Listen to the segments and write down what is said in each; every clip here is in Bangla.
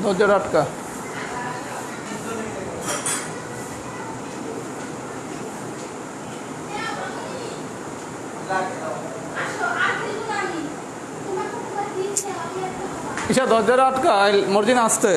দরজাটা আটকা। ঈশা দরজাটা আটকা, মর্জিনা আসতে।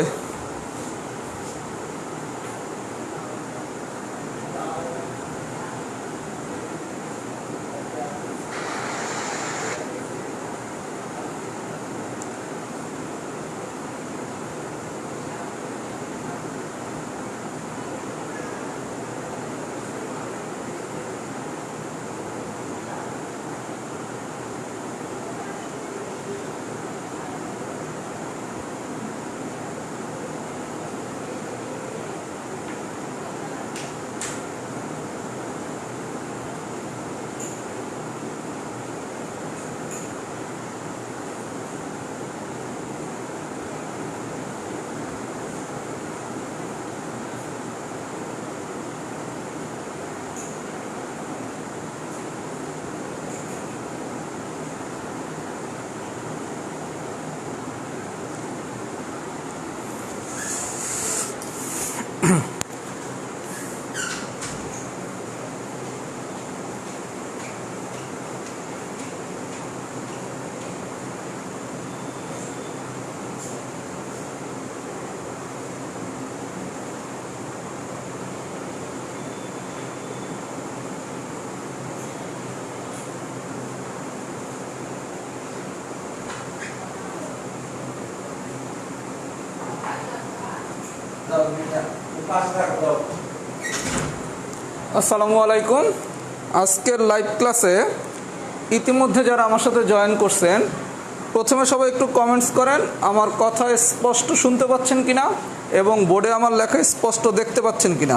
আসসালামু আলাইকুম। আজকের লাইভ ক্লাসে ইতিমধ্যে যারা আমার সাথে জয়েন করছেন, প্রথমে সবাই একটু কমেন্টস করেন আমার কথা স্পষ্ট শুনতে পাচ্ছেন কিনা এবং বোর্ডে আমার লেখা স্পষ্ট দেখতে পাচ্ছেন কিনা।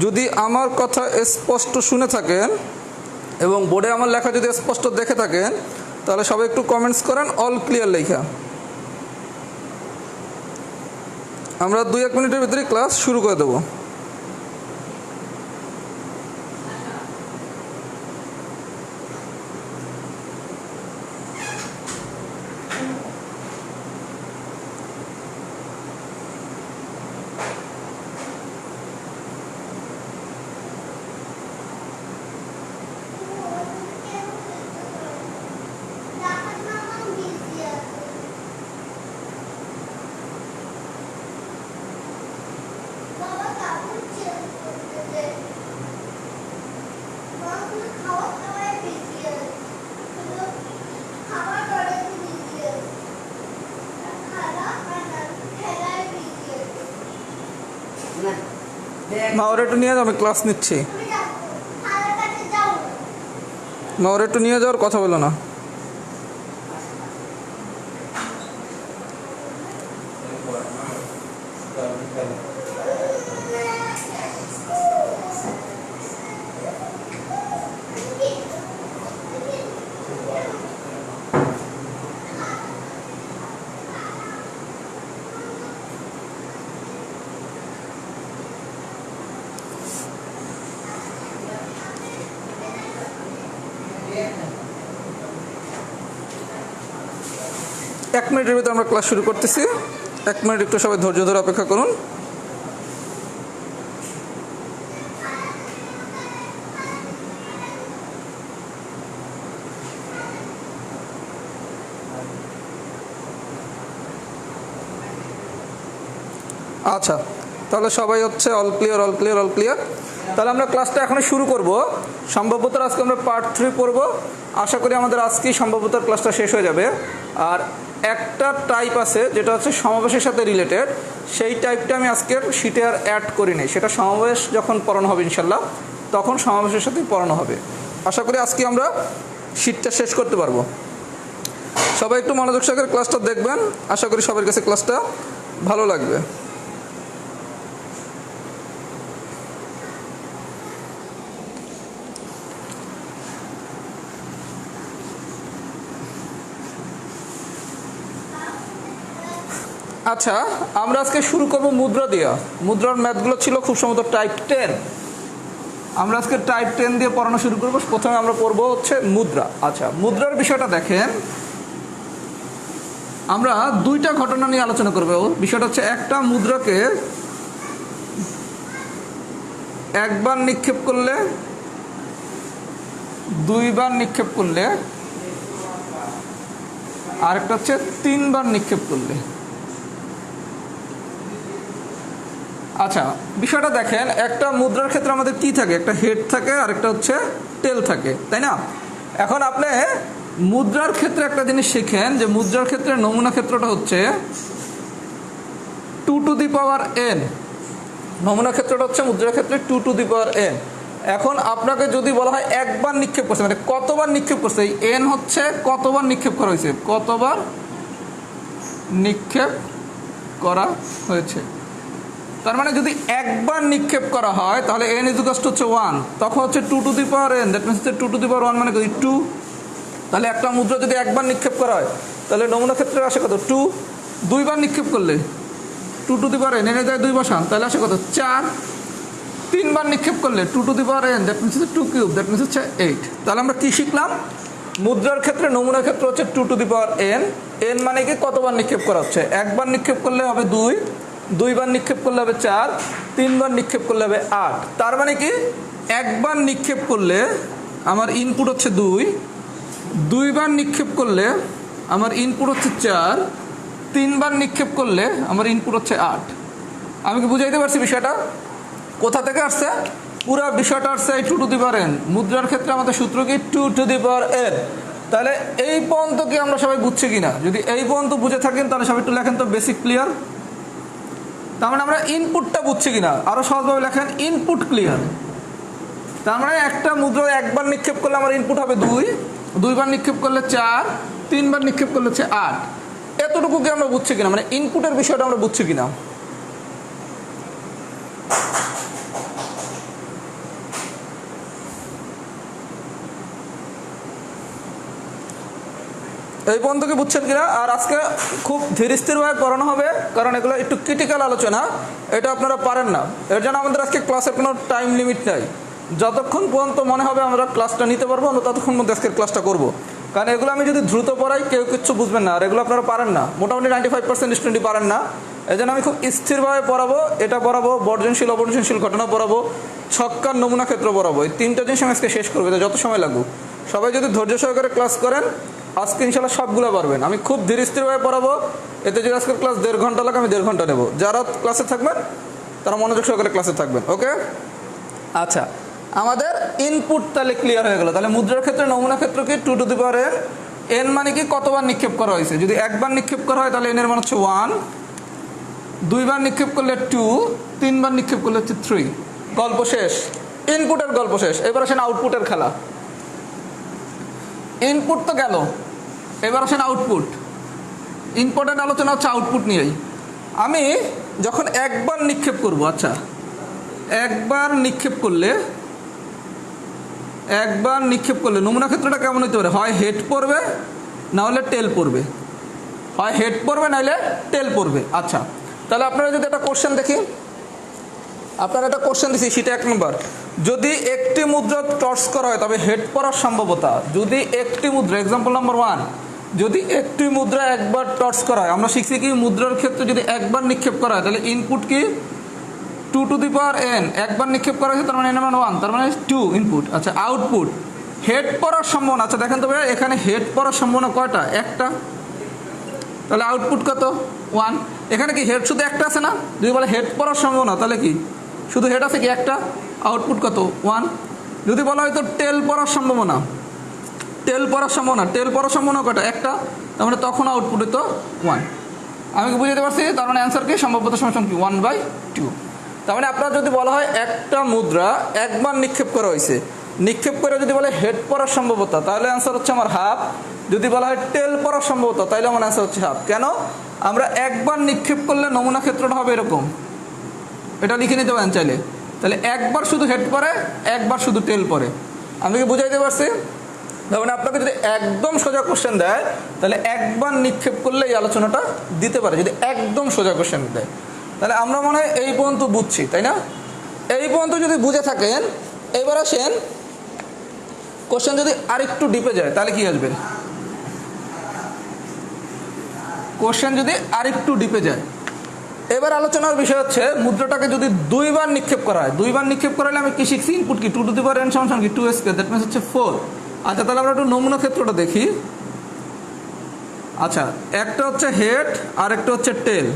যদি আমার কথা স্পষ্ট শুনে থাকেন এবং বোর্ডে আমার লেখা যদি স্পষ্ট দেখে থাকেন, তাহলে সবাই একটু কমেন্টস করেন অল ক্লিয়ার লেখা। আমরা 2-1 মিনিটের ভিতরে ক্লাস শুরু করে দেবো। মাওরে একটু নিয়ে যাও, আমি ক্লাস নিচ্ছি। মাওরে একটু নিয়ে যাওয়ার কথা বলো না। এক মিনিটের ভিতরে আমরা ক্লাস শুরু করতেছি। 1 মিনিট একটু সবাই ধৈর্য ধরে অপেক্ষা করুন। আচ্ছা, তাহলে সবাই হচ্ছে all clear, all clear, all clear. তাহলে আমরা ক্লাসটা এখনই শুরু করব। সম্ভবত আজকে আমরা পার্ট 3 পড়ব। আশা করি আমাদের আজকেই সম্ভবত ক্লাসটা শেষ হয়ে যাবে। আর একটা টাইপ আছে যেটা হচ্ছে সমাবেশের সাথে রিলেটেড, সেই টাইপটা আমি আজকের শিটে আর অ্যাড করিনি। সেটা সমাবেশ যখন পড়ানো হবে ইনশাল্লাহ, তখন সমাবেশের সাথেই পড়ানো হবে। আশা করি আজকে আমরা শিটটা শেষ করতে পারবো। সবাই একটু মনোযোগ সহকারে ক্লাসটা দেখবেন। আশা করি সবার কাছে ক্লাসটা ভালো লাগবে। আচ্ছা, আমরা আজকে শুরু করব মুদ্রা দিয়ে। মুদ্রার ম্যাথগুলো ছিল খুব সম্ভবত টাইপ 10। আমরা আজকে টাইপ 10 দিয়ে পড়ানো শুরু করব। প্রথমে আমরা পড়বো হচ্ছে মুদ্রা। আচ্ছা, মুদ্রার বিষয়টা দেখেন। আমরা দুইটা ঘটনা নিয়ে আলোচনা করবো। বিষয়টা হচ্ছে একটা মুদ্রাকে একবার নিক্ষেপ করলে, দুইবার নিক্ষেপ করলে, আরেকটা হচ্ছে তিনবার নিক্ষেপ করলে। আচ্ছা, বিষয়টা দেখেন, একটা মুদ্রার ক্ষেত্রে আমাদের কি থাকে, একটা হেড থাকে আর একটা হচ্ছে টেল থাকে, তাই না? এখন আপনি মুদ্রার ক্ষেত্রে একটা জিনিস শিখেন যে মুদ্রার ক্ষেত্রে নমুনা ক্ষেত্রটা হচ্ছে 2 টু দি পাওয়ার n। নমুনা ক্ষেত্রটা হচ্ছে মুদ্রার ক্ষেত্রে 2 টু দি পাওয়ার n। এখন আপনাকে যদি বলা হয় একবার নিক্ষেপ করছে, মানে কতবার নিক্ষেপ করছে, এই n হচ্ছে কতবার নিক্ষেপ করা হয়েছে, কতবার নিক্ষেপ করা হয়েছে। তার মানে যদি একবার নিক্ষেপ করা হয় তাহলে n হচ্ছে 1, তখন হচ্ছে 2 to the power n, that means 2 to the power 1 মানে 2। তাহলে একটা মুদ্রা যদি একবার নিক্ষেপ করা হয় তাহলে নমুনা ক্ষেত্রে আসে কত, 2। দুইবার নিক্ষেপ করলে 2 টু দি পাওয়ার n, এনে যায় 2 বসান, তাহলে আসে কত, 4। তিনবার নিক্ষেপ করলে 2 to the power n, that means 2 cube, that means হচ্ছে 8। তাহলে আমরা কি শিখলাম, মুদ্রার ক্ষেত্রে নমুনা ক্ষেত্র হচ্ছে 2 to the power n। n মানে কি কতবার নিক্ষেপ করা হচ্ছে, একবার নিক্ষেপ করলে হবে 2, দুইবার নিক্ষেপ করলে হবে 4, তিনবার নিক্ষেপ করলে হবে 8। তার মানে কি একবার নিক্ষেপ করলে আমার ইনপুট হচ্ছে 2, দুইবার নিক্ষেপ করলে আমার ইনপুট হচ্ছে 4, তিনবার নিক্ষেপ করলে আমার ইনপুট হচ্ছে 8। আমি কি বুঝাইতে পারছি বিষয়টা? কোথা থেকে আসছে? পুরো বিষয়টা আসছে এই 2 টু দি পাওয়ার n। মুদ্রার ক্ষেত্রে আমাদের সূত্র কি, 2 টু দি পাওয়ার n। তাহলে এই পর্যন্ত কি আমরা সবাই বুঝছি কিনা? যদি এই পর্যন্ত বুঝে থাকেন তাহলে সবাই একটু লেখেন তো বেসিক ক্লিয়ার। তার মানে আমরা ইনপুটটা বুঝছি কিনা, আরো সহজভাবে লেখেন ইনপুট ক্লিয়ার। তার মানে একটা মুদ্রা একবার নিক্ষেপ করলে আমার ইনপুট হবে 2, দুইবার নিক্ষেপ করলে 4, তিনবার নিক্ষেপ করলে হচ্ছে 8। এতটুকু কি আমরা বুঝছি কিনা, মানে ইনপুটের বিষয়টা আমরা বুঝছি কিনা? এই পর্যন্ত কি বুঝছেন কিনা? আর আজকে খুব ধীর স্থিরভাবে পড়ানো হবে, কারণ এগুলো একটু ক্রিটিক্যাল আলোচনা, এটা আপনারা পারেন না। এর জন্য আমাদের আজকে ক্লাসের কোনো টাইম লিমিট নাই। যতক্ষণ পর্যন্ত মনে হবে আমরা ক্লাসটা নিতে পারবো, আমরা ততক্ষণ মধ্যে আজকের ক্লাসটা করবো। কারণ এগুলো আমি যদি দ্রুত পড়াই কেউ কিচ্ছু বুঝবেন না, আর এগুলো আপনারা পারেন না, মোটামুটি 95% স্টুডেন্টই পারেন না। এই জন্য আমি খুব স্থিরভাবে পড়াবো, এটা পড়াবো, বর্জনশীল অবর্জনশীল ঘটনা পড়াবো, ছক্কার নমুনা ক্ষেত্র পড়াবো। এই তিনটা জিনিস আমি আজকে শেষ করবো, যত সময় লাগুক। সবাই যদি ধৈর্য সহকারে ক্লাস করেন আজকে ইনশাল্লাহ সবগুলো পারবেন। আমি খুব ধীর স্থিরভাবে পড়াবো, এতে যদি আজকের ক্লাস 1.5 ঘন্টা লাগে আমি 1.5 ঘন্টা নেবো। যারা ক্লাসে থাকবেন তারা মনোযোগ সহকারে ক্লাসে থাকবেন, ওকে? আচ্ছা, আমাদের ইনপুট তাহলে ক্লিয়ার হয়ে গেল। তাহলে মুদ্রার ক্ষেত্রে নমুনা ক্ষেত্র কি, 2 to the power n। n মানে কি কতবার নিক্ষেপ করা হয়েছে, যদি একবার নিক্ষেপ করা হয় তাহলে n এর মান হচ্ছে 1, দুইবার নিক্ষেপ করলে 2, তিনবার নিক্ষেপ করলে হচ্ছে 3। গল্প শেষ, ইনপুটের গল্প শেষ। এবার আসেন আউটপুটের খেলা। ইনপুট তো গেল, এবার আসেন আউটপুট। ইনপুটের আলোচনা হচ্ছে আউটপুট নিয়েই। আমি যখন একবার নিক্ষেপ করব, আচ্ছা একবার নিক্ষেপ করলে নমুনা ক্ষেত্রটা কেমন হতে পারে, হয় হেড পড়বে না হলে টেল পড়বে, হয় হেড পড়বে নাহলে টেল পড়বে। আচ্ছা, তাহলে আপনারা যদি একটা কোশ্চেন দেখি, আপনারা একটা কোশ্চেন দিচ্ছি, সেটা 1 নম্বর। যদি একটি মুদ্রা টর্চ করা হয় তবে হেড পড়ার সম্ভাবনা, যদি একটি মুদ্রা, এক্সাম্পল নাম্বার 1, যদি একটি মুদ্রা একবার টর্চ করা হয়, আমরা শিখছি কি মুদ্রার ক্ষেত্রে যদি একবার নিক্ষেপ করা হয় তাহলে ইনপুট কি 2 টু দি পাওয়ার n, একবার নিক্ষেপ করা হয়েছে তার মানে n এর মান 1, তার মানে 2 ইনপুট। আচ্ছা, আউটপুট হেড পড়ার সম্ভাবনা, আচ্ছা দেখেন তো ভাই এখানে হেড পড়ার সম্ভাবনা কয়টা, একটা, তাহলে আউটপুট কত, 1। এখানে কি হেড শুধু একটা আছে না, যদি বলে হেড পড়ার সম্ভাবনা তাহলে কি শুধু হেড আছে কি একটা, আউটপুট কত, 1। যদি বলা হয়তো টেল পড়ার সম্ভাবনা, টেল পড়ার সম্ভাবনা কয়টা, একটা, তার মানে তখন আউটপুট হতো 1। আমি কি বুঝতে পারছি? তার মানে অ্যান্সার কি, সম্ভাব্যতা সমান কি 1/2। তার মানে আপনার যদি বলা হয় একটা মুদ্রা একবার নিক্ষেপ করা হয়েছে, নিক্ষেপ করে যদি বলে হেড পড়ার সম্ভাবতা তাহলে অ্যান্সার হচ্ছে আমার হাফ। যদি বলা হয় টেল পড়ার সম্ভাবতা তাহলে আমার অ্যান্সার হচ্ছে হাফ। কেন? আমরা একবার নিক্ষেপ করলে নমুনা ক্ষেত্রটা হবে এরকম, এটা লিখে নিতে পারেন চাইলে। তাহলে একবার শুধু হেড পড়ে, একবার শুধু টেল পড়ে। আমি কি বুঝাইতে পারছি? মানে আপনাকে যদি একদম সোজা কোশ্চেন দেয় তাহলে একবার নিক্ষেপ করলে এই আলোচনাটা দিতে পারে, যদি একদম সোজা কোশ্চেন দেয়। তাহলে আমরা মনে হয় এই পর্যন্ত বুঝছি, তাই না? এই পর্যন্ত যদি বুঝে থাকেন, এবার আসেন কোশ্চেন যদি আরেকটু ডিপে যায় তাহলে কি আসবে, কোশ্চেন যদি আরেকটু ডিপে যায়। এবার আলোচনার বিষয় হচ্ছে মুদ্রাটাকে যদি দুইবার নিক্ষেপ করা হয়, দুইবার নিক্ষেপ করালে আমি কি শিখছি, ইনপুট কি 2 টু দি পাওয়ার n সমান কি 2 স্কয়ার, দ্যাট মিন্স হচ্ছে 4। আচ্ছা তাহলে আমরা একটু নমুনা ক্ষেত্রটা দেখি। আচ্ছা একটা হচ্ছে হেড আর একটা হচ্ছে টেল,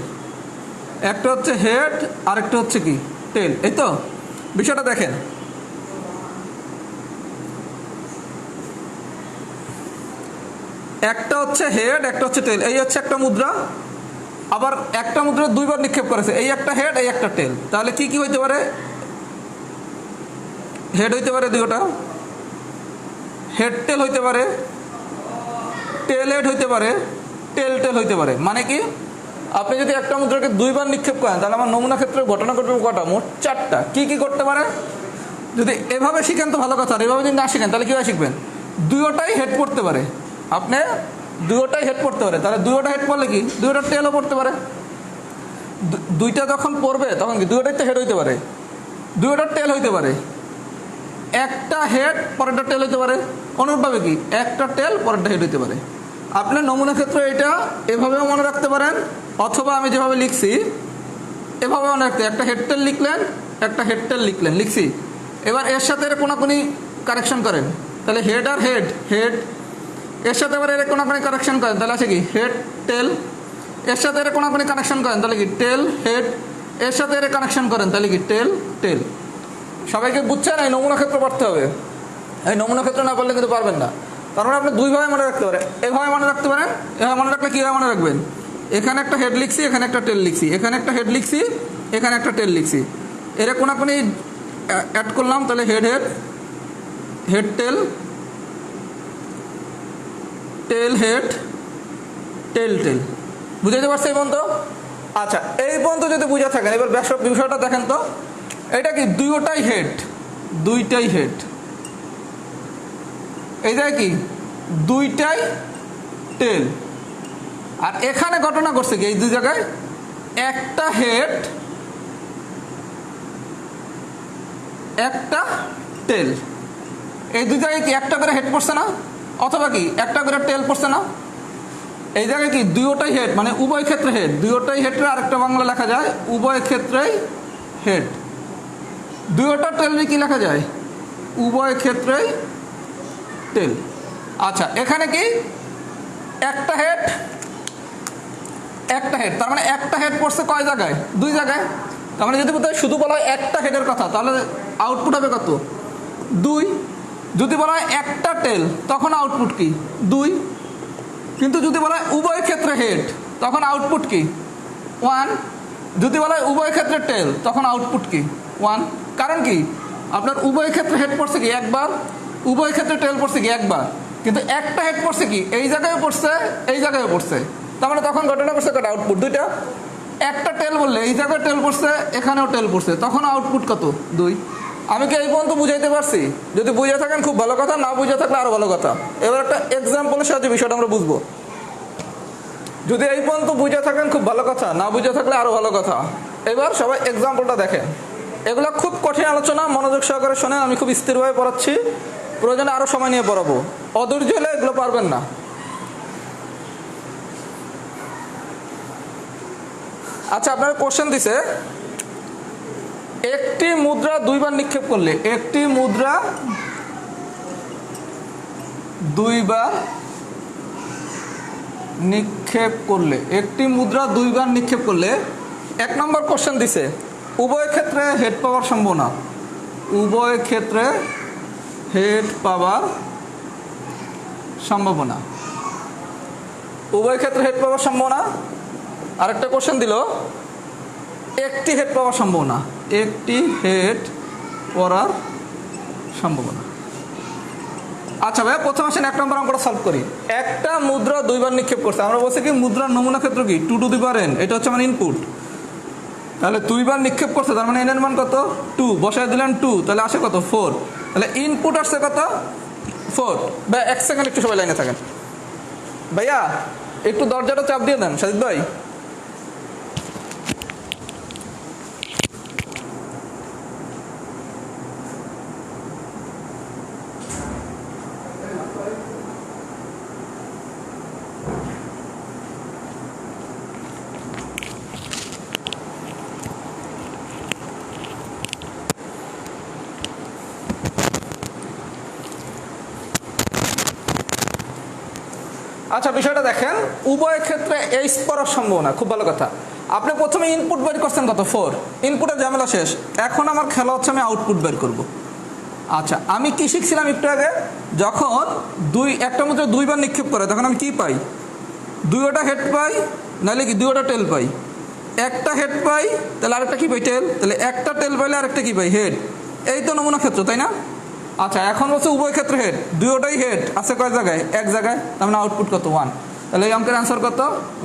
একটা হচ্ছে হেড আর একটা হচ্ছে কি টেল, এই তো বিষয়টা দেখেন। একটা হচ্ছে হেড একটা হচ্ছে টেল, এই হচ্ছে একটা মুদ্রা, আবার একটা মুদ্রা দুইবার নিক্ষেপ করেছে, এই একটা হেড এই একটা টেল। তাহলে কি কি হইতে পারে, হেড হইতে পারে দুইটা, হেড টেল হইতে পারে, টেল হেড হইতে পারে, টেল টেল হইতে পারে। মানে কি, আপনি যদি একটা মুদ্রাকে দুইবার নিক্ষেপ করেন তাহলে আমার নমুনা ক্ষেত্রে ঘটনা ঘটবে কটা, মোট 4টা। কি কি করতে পারে, যদি এভাবে শিখেন তো ভালো কথা, আর এভাবে যদি না শিখেন তাহলে কীভাবে শিখবেন, দুইটাই হেড পড়তে পারে, আপনি দুইটাই হেড পড়তে পারে। তাহলে দুইটা হেড পড়লে কি দুইটা টেলও পড়তে পারে, দুইটা যখন পড়বে তখন কি দুইটাই তো হেড হইতে পারে, দুইটা টেল হইতে পারে, একটা হেড পরেরটা টেল হইতে পারে, অনুরূপভাবে কি একটা টেল পরেরটা হেড হইতে পারে। আপনার নমুনা ক্ষেত্রে এটা এভাবেও মনে রাখতে পারেন, অথবা আমি যেভাবে লিখছি এভাবে মনে রাখতে, একটা হেড টেল লিখলেন একটা হেড টেল লিখছি। এবার এর সাথে এর কোনাকুনি কারেকশন করেন, তাহলে হেড আর হেড হেড, এর সাথে এবার এর কোনাকুনি কারেকশন করেন তাহলে আছে কি হেড টেল, এর সাথে এর কোনাকুনি কানেকশন করেন তাহলে কি টেল হেড, এর সাথে এর কানেকশন করেন তাহলে কি টেল টেল। সবাইকে বুঝছেন, এই নমুনা ক্ষেত্র পড়তে হবে, এই নমুনা ক্ষেত্র না পারলে কিন্তু পারবেন না। তার মানে আপনি দুইভাবে মনে রাখতে পারেন, এভাবে মনে রাখতে পারেন, এভাবে মনে রাখলে কীভাবে মনে রাখবেন, এখানে একটা হেড লিখছি এখানে একটা টেল লিখছি, এখানে একটা হেড লিখছি এখানে একটা টেল লিখছি, এর কোনাকুনি অ্যাড করলাম তাহলে head head head tail tail head tail tail. বুঝাইতে পারছে এই পর্যন্ত? আচ্ছা এই পর্যন্ত যদি বুঝে থাকেন, এবার বিষয়টা দেখেন তো, এটা কি দুইটাই হেড, দুইটাই হেড, এই জায়গায় কি দুইটাই টেল, আর এখানে ঘটনা করছে কি এই দুই জায়গায় একটা হেড একটা টেল, এই দুই জায়গায় কি একটা করে হেড পড়ছে না, অথবা কি একটা করে টেল পড়ছে না। এই জায়গায় কি দুইটাই হেড, মানে উভয় ক্ষেত্রে হেড, দুইটাই হেডে আরেকটা বাংলা লেখা যায় উভয় ক্ষেত্রেই হেড, দুইটা টেলে কি লেখা যায় উভয় ক্ষেত্রেই টেল। আচ্ছা এখানে কি একটা হেড একটা হেড, তার মানে একটা হেড পড়ছে কয় জায়গায়, দুই জায়গায়। তার মানে যদি শুধু বলা হয় একটা হেডের কথা তাহলে আউটপুট হবে কত, 2। যদি বলা হয় একটা টেল তখন আউটপুট কি 2, কিন্তু যদি বলা হয় উভয় ক্ষেত্রে হেড তখন আউটপুট কি 1, যদি বলা হয় উভয় ক্ষেত্রে টেল তখন আউটপুট কি 1। কারণ কি আপনার উভয় ক্ষেত্রে হেড পড়ছে কি একবার, উভয় ক্ষেত্রে টেল পড়ছে কি একবার, কিন্তু একটা হেড পড়ছে কি এই জায়গায় পড়ছে এই জায়গায় পড়ছে, তার মানে তখন ঘটনা করছে কত আউটপুট দুইটা। একটা টেল বললে এই জায়গায় টেল পড়ছে এখানেও টেল পড়ছে, তখন আউটপুট কত 2। আমি কি এই পর্যন্ত বুঝাইতে পারছি? যদি বুঝে থাকেন খুব ভালো কথা, না বুঝে থাকলে আরো ভালো কথা। এবার একটা এক্সাম্পলের সাহায্যে বিষয়টা আমরা বুঝবো। যদি এই পর্যন্ত বুঝে থাকেন খুব ভালো কথা, না বুঝে থাকলে আরো ভালো কথা। এবার সবাই এক্সাম্পলটা দেখেন, এগুলো খুব কঠিন আলোচনা, মনোযোগ সহকারে শোনেন, আমি খুব স্থিরভাবে পড়াচ্ছি, প্রয়োজনে আরো সময় নিয়ে পড়াবো, অধৈর্য হলে এগুলো পারবেন না। আচ্ছা আপনার কোশ্চেন দিছে, একটি মুদ্রা দুইবার নিক্ষেপ করলে, একটি মুদ্রা দুইবার নিক্ষেপ করলে, একটি মুদ্রা দুইবার নিক্ষেপ করলে 1 নম্বর কোশ্চেন দিছে উভয় ক্ষেত্রে হেড পাওয়ার সম্ভাবনা, উভয় ক্ষেত্রে হেড পাওয়ার সম্ভাবনা, উভয় ক্ষেত্রে হেড পাওয়ার সম্ভাবনা। আরেকটা কোশ্চেন দিল একটি হেড পাওয়ার সম্ভাবনা, একটি হেড পড়ার সম্ভাবনা। আচ্ছা ভাইয়া প্রথম আসেন 1 নম্বর অঙ্কটা সলভ করি। একটা মুদ্রা দুইবার নিক্ষেপ করছে, আমরা বলছি কি মুদ্রার নমুনা ক্ষেত্র কি 2 টু দি পাওয়ার n, এটা হচ্ছে মানে ইনপুট। তাহলে দুইবার নিক্ষেপ করছে তার মানে n এর মান কত 2, বসায় দিলেন 2, তাহলে আসে কত 4, তাহলে ইনপুট আসছে কত 4। ভাই 1 সেকেন্ড একটু সবাই লাইনে থাকেন, ভাইয়া একটু দরজাটা চাপ দিয়ে দেন সাজিদ ভাই। আচ্ছা বিষয়টা দেখেন, উভয় ক্ষেত্রে এইচ পড়ার সম্ভাবনা। খুব ভালো কথা। আপনি প্রথমে ইনপুট বের করছেন কত 4, ইনপুটের ঝামেলা শেষ। এখন আমার খেলা হচ্ছে আমি আউটপুট বের করব। আচ্ছা আমি কি শিখছিলাম একটু আগে, যখন একটা মুদ্রা দুইবার নিক্ষেপ করে তখন আমি কি পাই? দুইটা হেড পাই, নাহলে কি দুইটা টেল পাই। একটা হেড পাই তাহলে আরেকটা কি পাই? টেল। তাহলে একটা টেল পাইলে আরেকটা কি পাই? হেড। এই তো নমুনা ক্ষেত্র, তাই না? আচ্ছা এখন হচ্ছে উভয় ক্ষেত্রে হেড, দুইটাই হেড আছে কয় জায়গায়? এক জায়গায়। তার মানে আউটপুট কত? 1। তাহলে এই অঙ্কের অ্যান্সার কত?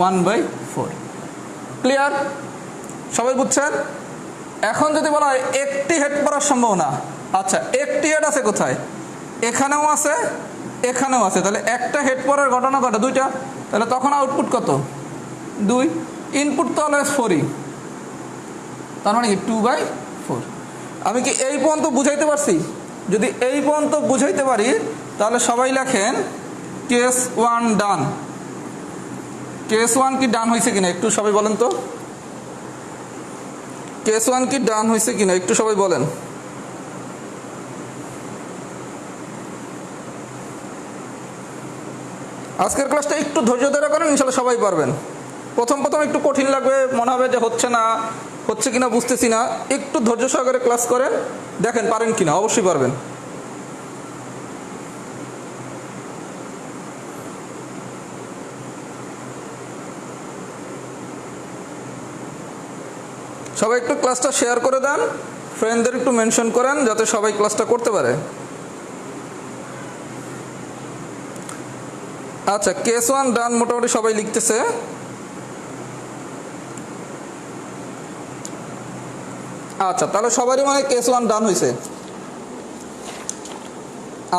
1/4। ক্লিয়ার? সবাই বুঝছেন? এখন যদি বলা হয় একটি হেড পড়ার সম্ভাবনা, আচ্ছা একটি হেড আছে কোথায়? এখানেও আছে, এখানেও আছে। তাহলে একটা হেড পড়ার ঘটনা ঘটে দুইটা, তাহলে তখন আউটপুট কত? 2। ইনপুট তো অলওয়েজ 4ই, তার মানে কি 2/4। আমি কি এই পর্যন্ত বুঝাইতে পারছি? যদি এই পর্যন্ত বুঝাইতে পারি তাহলে সবাই লেখেন কেস 1 ডান। কেস 1 কি ডান হয়েছে কিনা একটু সবাই বলেন তো। কেস 1 কি ডান হয়েছে কিনা একটু সবাই বলেন। আজকের ক্লাসটা একটু ধৈর্য ধরে করেন, ইনশাল্লাহ সবাই পারবেন। প্রথম একটু কঠিন লাগবে, মনে হবে যে হচ্ছে না, হচ্ছে কিনা বুঝতেছি না। একটু ধৈর্য সহকারে ক্লাস করেন, দেখেন পারেন কিনা, অবশ্যই পারবেন। সবাই একটু ক্লাসটা শেয়ার করে দেন, ফ্রেন্ডদের একটু মেনশন করেন যাতে সবাই ক্লাসটা করতে পারে। আচ্ছা কেস 1 ডান মোটামুটি সবাই লিখতেছে। আচ্ছা তাহলে সবারই মানে কেস 1 ডান হয়েছে।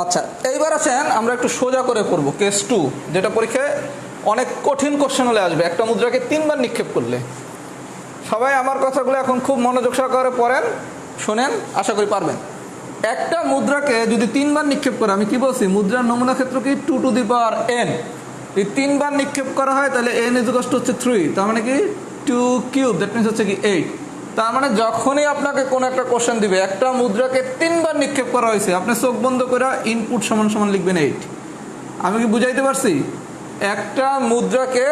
আচ্ছা এইবার আসেন আমরা একটু সোজা করে পড়বো কেস 2, যেটা পরীক্ষায় অনেক কঠিন কোশ্চেন হলে আসবে, একটা মুদ্রাকে 3বার নিক্ষেপ করলে। সবাই আমার কথাগুলো এখন খুব মনোযোগ সহকারে পড়েন, শোনেন, আশা করি পারবেন। একটা মুদ্রাকে যদি 3বার নিক্ষেপ করে, আমি কি বলছি মুদ্রার নমুনা ক্ষেত্র কি 2 টু দি পাওয়ার n, এই 3বার নিক্ষেপ করা হয় তাহলে n হচ্ছে 3, তার মানে কি 2 কিউব, দ্যাট মিনস হচ্ছে কি 8। তার মানে যখনই আপনাকে কোনো একটা কোশ্চেন দিবে একটা মুদ্রাকে 3বার নিক্ষেপ করা হয়েছে, আপনি চোখ বন্ধ করে ইনপুট সমান সমান লিখবেন 8। আমি কি বুঝাইতে পারছি? একটা মুদ্রাকে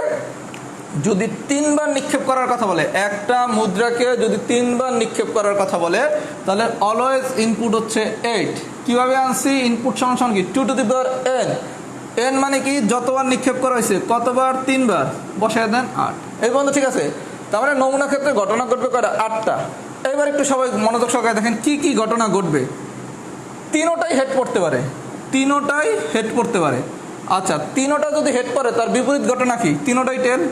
যদি 3বার নিক্ষেপ করার কথা বলে, একটা মুদ্রাকে যদি 3বার নিক্ষেপ করার কথা বলে তাহলে অলওয়েজ ইনপুট হচ্ছে 8। কিভাবে আনছি? ইনপুট সমান সমান কি 2 to the power n। n মানে কি যতবার নিক্ষেপ করা হয়েছে, কতবার? 3বার, বসায় দেন 8। এই পর্যন্ত ঠিক আছে? তার মানে নমুনা ক্ষেত্রে ঘটনা ঘটবে কয়টা? 8টা। এইবার একটু সবাই মনোযোগ সহকারে দেখেন কি কি ঘটনা ঘটবে। তিনোটাই হেড পড়তে পারে, তিনোটাই হেড পড়তে পারে। আচ্ছা তিনোটা যদি হেড পড়ে তার বিপরীত ঘটনা কি? তিনোটাই টেল।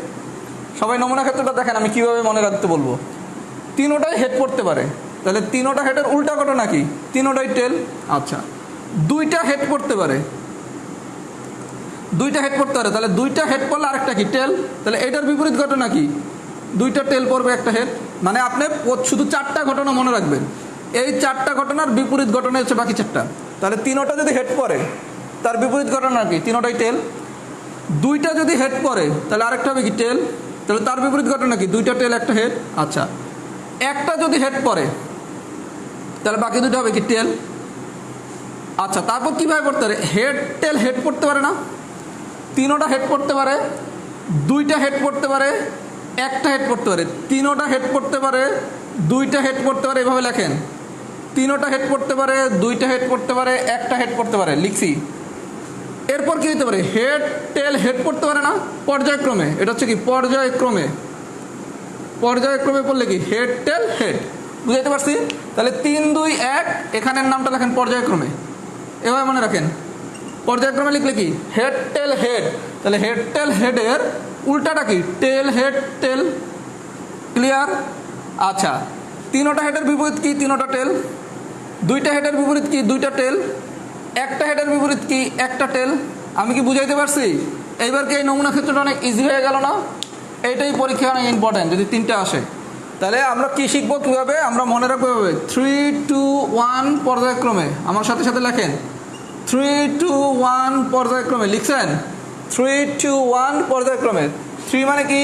সবাই নমুনা ক্ষেত্রটা দেখেন, আমি কিভাবে মনে রাখতে বলবো। তিনোটাই হেড পড়তে পারে, তাহলে তিনোটা হেডের উল্টা ঘটনা কি? তিনোটাই টেল। আচ্ছা দুইটা হেড পড়তে পারে, দুইটা হেড পড়তে পারে, তাহলে দুইটা হেড পড়লে আরেকটা কি? টেল। তাহলে এটার বিপরীত ঘটনা কি? দুইটা টেল পড়বে, একটা হেড। মানে আপনি শুধু 4টা ঘটনা মনে রাখবেন, এই 4টা ঘটনার বিপরীত ঘটনা হচ্ছে বাকি 4টা। তাহলে তিনোটা যদি হেড পড়ে তার বিপরীত ঘটনা কি? তিনোটাই টেল। দুইটা যদি হেড পড়ে তাহলে আরেকটা হবে কি? টেল। তাহলে তার বিপরীত ঘটনা কি? দুইটা টেল একটা হেড। আচ্ছা একটা যদি হেড পড়ে তাহলে বাকি দুটো হবে কি? টেল। আচ্ছা তারপর কীভাবে পড়তে পারে? হেড টেল হেড পড়তে পারে না? তিনোটা হেড পড়তে পারে, দুইটা হেড পড়তে পারে, একটা হেড পড়তে পারে। তিনোটা হেড পড়তে পারে, দুইটা হেড পড়তে পারে, এভাবে লেখেন। তিনোটা হেড পড়তে পারে, দুইটা হেড পড়তে পারে, একটা হেড পড়তে পারে, লিখছি। এরপর কি হতে পারে? হেড টেল হেড পড়তে পারে না? পর্যায়ক্রমে, এটা হচ্ছে কি? পর্যায়ক্রমে। পর্যায়ক্রমে পড়লে কি? Head tail head. বুঝাইতে পারছি? তাহলে 3 2 1, এখানের নামটা লেখেন পর্যায়ক্রমে, এভাবে মনে রাখেন। পর্যায়ক্রমে লিখলে কি? Head tail head. তাহলে হেড টেল হেডের উল্টাটা কি? টেল হেড টেল। ক্লিয়ার? আচ্ছা তিনোটা হেডের বিপরীত কি? তিনোটা টেল। দুইটা হেডের বিপরীত কি? দুইটা টেল। একটা হেডের বিপরীত কি? একটা টেল। আমি কি বুঝাইতে পারছি? এইবার কি এই নমুনা ক্ষেত্রটা অনেক ইজি হয়ে গেল না? এইটাই পরীক্ষা অনেক ইম্পর্টেন্ট যদি 3টা আসে। তাহলে আমরা কি শিখবো, কীভাবে আমরা মনে রাখবো? 3 2 1 পর্যায়ক্রমে। আমার সাথে সাথে লেখেন 3 2 1 পর্যায়ক্রমে। লিখছেন? 3 2 1 পর্যায়ক্রমে। 3 মানে কি?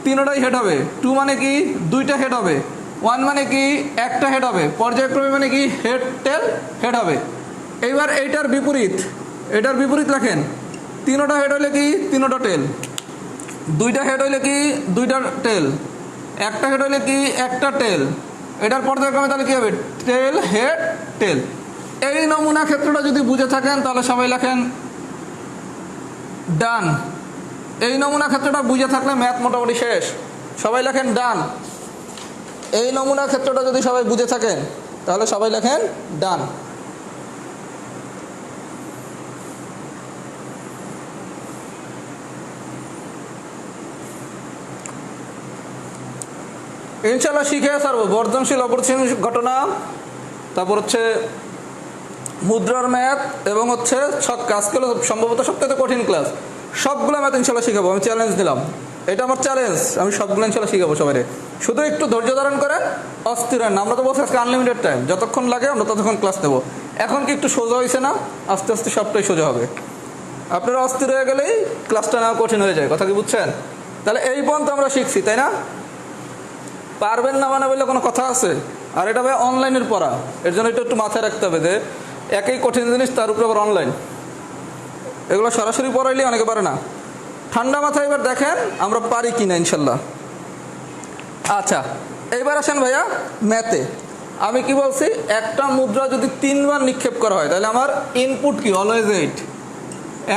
তিনোটাই হেড হবে। 2 মানে কি? দুইটা হেড হবে। 1 মানে কি? একটা হেড হবে। পর্যায়ক্রমে মানে কি? হেড টেল হেড হবে। এইবার এইটার বিপরীত, এটার বিপরীত লেখেন। তিনোটা হেড হইলে কি তিনোটা টেল, দুইটা হেড হইলে কি দুইটা টেল, একটা হেড হইলে কি একটা টেল। এটার পর্যায়ক্রমে তাহলে কি হবে? টেল হেড টেল। এই নমুনা ক্ষেত্রটা যদি বুঝে থাকেন তাহলে সবাই লেখেন ডান। এই নমুনা ক্ষেত্রটা বুঝে থাকলে ম্যাথ মোটামুটি শেষ, সবাই লেখেন ডান। এই নমুনা ক্ষেত্রটা যদি সবাই বুঝে থাকেন তাহলে সবাই লেখেন ডান। ইনশাল্লাহ শিখে ছাড়বো বর্ধনশীল অপরিসীম ঘটনা, তারপর হচ্ছে মুদ্রার ম্যাথ এবং হচ্ছে ছক্কা। আজকাল সম্ভবত সবথেকে কঠিন ক্লাস, সবগুলো ম্যাথ ইনশাল্লাহ শিখাবো। আমি চ্যালেঞ্জ দিলাম, এটা আমার চ্যালেঞ্জ, আমি সবগুলো ইনশাল্লাহ শিখাবো সবাই। শুধু একটু ধৈর্য ধারণ করেন, অস্থির না। আমরা তো বলছি আজকে আনলিমিটেড টাইম, যতক্ষণ লাগে আমরা ততক্ষণ ক্লাস নেবো। এখন কি একটু সোজা হয়েছে না? আস্তে আস্তে সবটাই সোজা হবে। আপনারা অস্থির হয়ে গেলেই ক্লাসটা নেওয়া কঠিন হয়ে যায়, কথা কি বুঝছেন? তাহলে এই পর্যন্ত আমরা শিখছি, তাই না? পারবেন না মানে বললে কোনো কথা আছে? আর এটা ভাই অনলাইনের পড়া, এর জন্য এটা একটু মাথায় রাখতে হবে যে একই কঠিন জিনিস তার উপরে আবার অনলাইন। এগুলো সরাসরি পড়াইলে অনেকে পারে না। ঠান্ডা মাথায় এবার দেখেন আমরা পারি কিনা ইনশাল্লাহ। আচ্ছা, এইবার আসেন ভাইয়া ম্যাথে। আমি কি বলছি, একটা মুদ্রা যদি 3 বার নিক্ষেপ করা হয় তাহলে আমার ইনপুট কি? অলওয়েজ 8।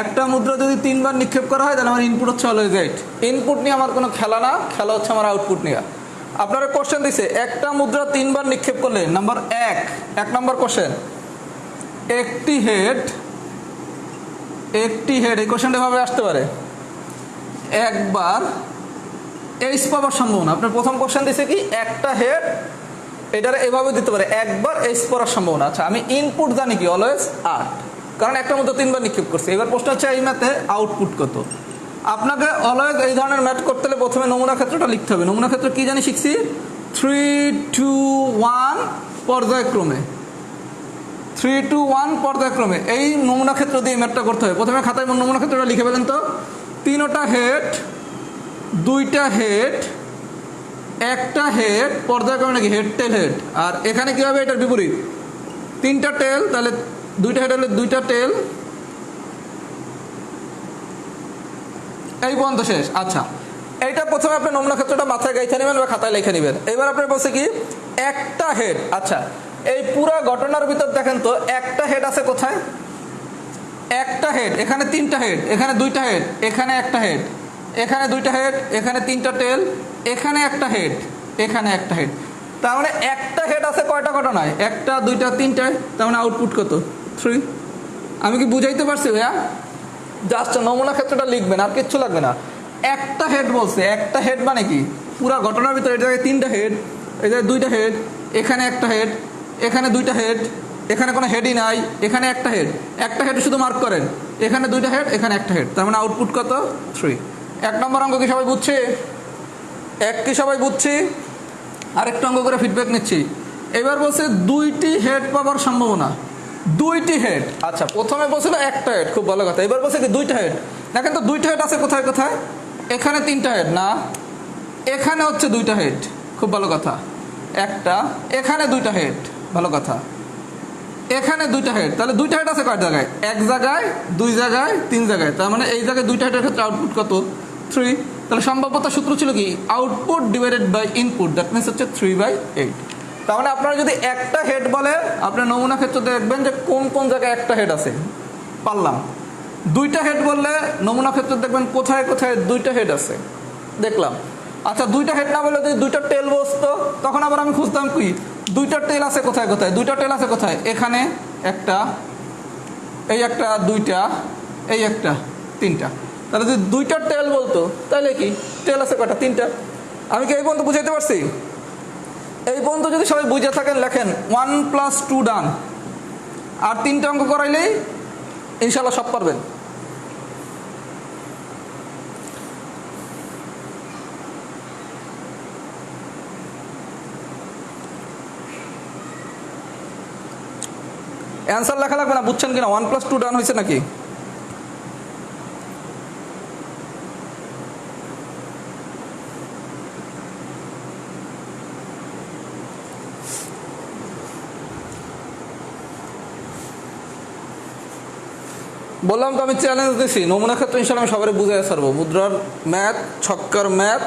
একটা মুদ্রা যদি 3 বার নিক্ষেপ করা হয় তাহলে আমার ইনপুট হচ্ছে অলওয়েজ 8। ইনপুট নিয়ে আমার কোনো খেলা না, খেলা হচ্ছে আমার আউটপুট নিয়ে। আপনারা কোশ্চেন দিছে একটা মুদ্রা 3 বার নিক্ষেপ করলে নাম্বার 1 নম্বর কোশ্চেন, একটি হেড এই কোশ্চেনটা এভাবে আসতে পারে, একবার এইচ পাওয়ার সম্ভাবনা। আপনার প্রথম কোশ্চেন দিছে কি একটা হেড, এটারে এভাবে দিতে পারে একবার এইচ পড়ার সম্ভাবনা। আচ্ছা, আমি ইনপুট জানি কি? অলওয়েজ 8, কারণ একটা মুদ্রা 3 বার নিক্ষেপ করছে। এবার প্রশ্ন হচ্ছে এই ম্যাথে আউটপুট কত? আপনাকে অলওয়েজ এই ধরনের ম্যাথ করতে হলে প্রথমে নমুনা ক্ষেত্রটা লিখতে হবে। নমুনা ক্ষেত্র কি জানি শিখছি? 3, 2, 1 পর্যায়ক্রমে, 3, 2, 1 পর্যায়ক্রমে এই নমুনা ক্ষেত্র দিয়ে ম্যাথটা করতে হবে। প্রথমে খাতায় নমুনা ক্ষেত্রটা লিখে ফেলেন তো। 3টা হেড, 2টা হেড, একটা হেড, পর্যায়ক্রমে নাকি হেড টেল হেড। আর এখানে কি হবে? এটার বিপরীত, 3টা টেল, তাহলে 2টা হেড হলে 2টা টেল, এই পর্যন্ত শেষ। আচ্ছা, এইটা প্রথমে আপনি নমুনা ক্ষেত্রটা মাথায় গাইতে নেবেন বা খাতায় লিখে নেবেন। এবার আপনি বলছে কি একটা হেড। আচ্ছা, এই পুরো ঘটনার ভিতর দেখেন তো একটা হেড আছে কোথায়? একটা হেড, এখানে 3টা হেড, এখানে 2টা হেড, এখানে একটা হেড, এখানে 2টা হেড, এখানে 3টা টেল, এখানে একটা হেড, এখানে একটা হেড। তার মানে একটা হেড আছে কয়টা ঘটনায়? 1, 2, 3টায়। তার মানে আউটপুট কত? 3। আমি কি বুঝাইতে পারছি ভাইয়া? জাস্ট নমুনা ক্ষেত্রটা লিখবেন, আর কিচ্ছু লাগবে না। একটা হেড বলছে, একটা হেড মানে কি পুরা ঘটনার ভিতরে এই জায়গায় 3টা হেড, এই জায়গায় 2টা হেড, এখানে একটা হেড, এখানে 2টা হেড, এখানে কোনো হেডই নাই, এখানে একটা হেড, একটা হেড শুধু মার্ক করেন, এখানে 2টা হেড, এখানে একটা হেড। তার মানে আউটপুট কত? 3। 1 নম্বর অঙ্ক কি সবাই বুঝছে? কি সবাই বুঝছি? আরেকটা অঙ্ক করে ফিডব্যাক নিচ্ছি। এবার বলছে 2টি হেড পাওয়ার সম্ভাবনা, 2টি হেড। আচ্ছা, প্রথমে বলছিল একটা হেড, খুব ভালো কথা। এবার বলছে কি 2টা হেড। দেখেন তো 2টা হেড আছে কোথায় কোথায়? এখানে 3টা হেড না, এখানে হচ্ছে 2টা হেড, খুব ভালো কথা। একটা, এখানে 2টা হেড, ভালো কথা। এখানে 2টা হেড, তাহলে 2টা হেড আছে কয় জায়গায়? 1 জায়গায়, 2 জায়গায়, 3 জায়গায়। তার মানে এই জায়গায় 2টা হেডের ক্ষেত্রে আউটপুট কত? 3। তাহলে সম্ভাব্যতা সূত্র ছিল কি? Output divided by input, that means হচ্ছে 3/8। তার মানে আপনারা যদি একটা হেড বলে আপনার নমুনা ক্ষেত্রে দেখবেন যে কোন কোন জায়গায় একটা হেড আছে, পারলাম। 2টা হেড বললে নমুনা ক্ষেত্রে দেখবেন কোথায় কোথায় 2টা হেড আছে, দেখলাম। আচ্ছা, 2টা হেড না বলে যদি 2টা টেল বসতো তখন আবার আমি খুঁজতাম কি 2টা টেল আছে কোথায় কোথায়? 2টা টেল আছে কোথায়? এখানে একটা, এই একটা, 2টা, এই একটা, 3টা। তাহলে যদি 2টা টেল বলতো তাহলে কি টেল আছে কয়টা? 3টা। আমি কি এই পর্যন্ত বুঝাইতে পারছি? এই পর্যন্ত যদি সবাই বুঝে থাকেন লেখেন 1 + 2 ডান। আর 3টা অঙ্ক করাইলেই ইনশাল্লাহ সব পারবেন। অ্যান্সার লেখা লাগবে না, বুঝছেন কিনা? 1 + 2 ডান হয়েছে নাকি? বললাম তো আমি চ্যালেঞ্জ দিছি, নমুনা ক্ষেত্রে ইনশাল্লাহ আমি সবাই বুঝাই ছাড়বো। মুদ্রার ম্যাথ, ছক্কার ম্যাথ,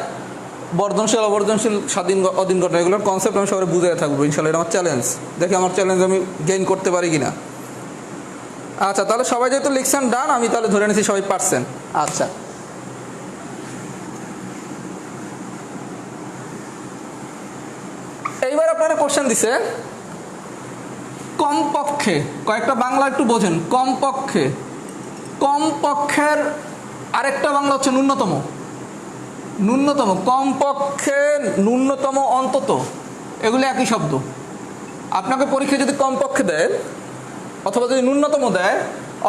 বর্ধনশীল অবর্ধনশীল স্বাধীন অধীন ঘটনা, এগুলোর কনসেপ্ট আমি সবাই বুঝাই থাকবো ইনশাল্লাহ। এটা আমার চ্যালেঞ্জ, দেখি আমার চ্যালেঞ্জ আমি গেইন করতে পারি কিনা। আচ্ছা, তাহলে সবাই যেহেতু লিখছেন ডান, আমি তাহলে ধরে নিচ্ছি সবাই পারছেন। আচ্ছা, এইবার আপনারা কোশ্চেন দিছে কমপক্ষে, কয়েকটা বাংলা একটু বোঝেন। কমপক্ষে, কমপক্ষের আরেকটা বাংলা হচ্ছে ন্যূনতম। ন্যূনতম, কমপক্ষে, ন্যূনতম, অন্তত, এগুলো একই শব্দ। আপনাকে পরীক্ষায় যদি কমপক্ষে দেয়, অথবা যদি ন্যূনতম দেয়,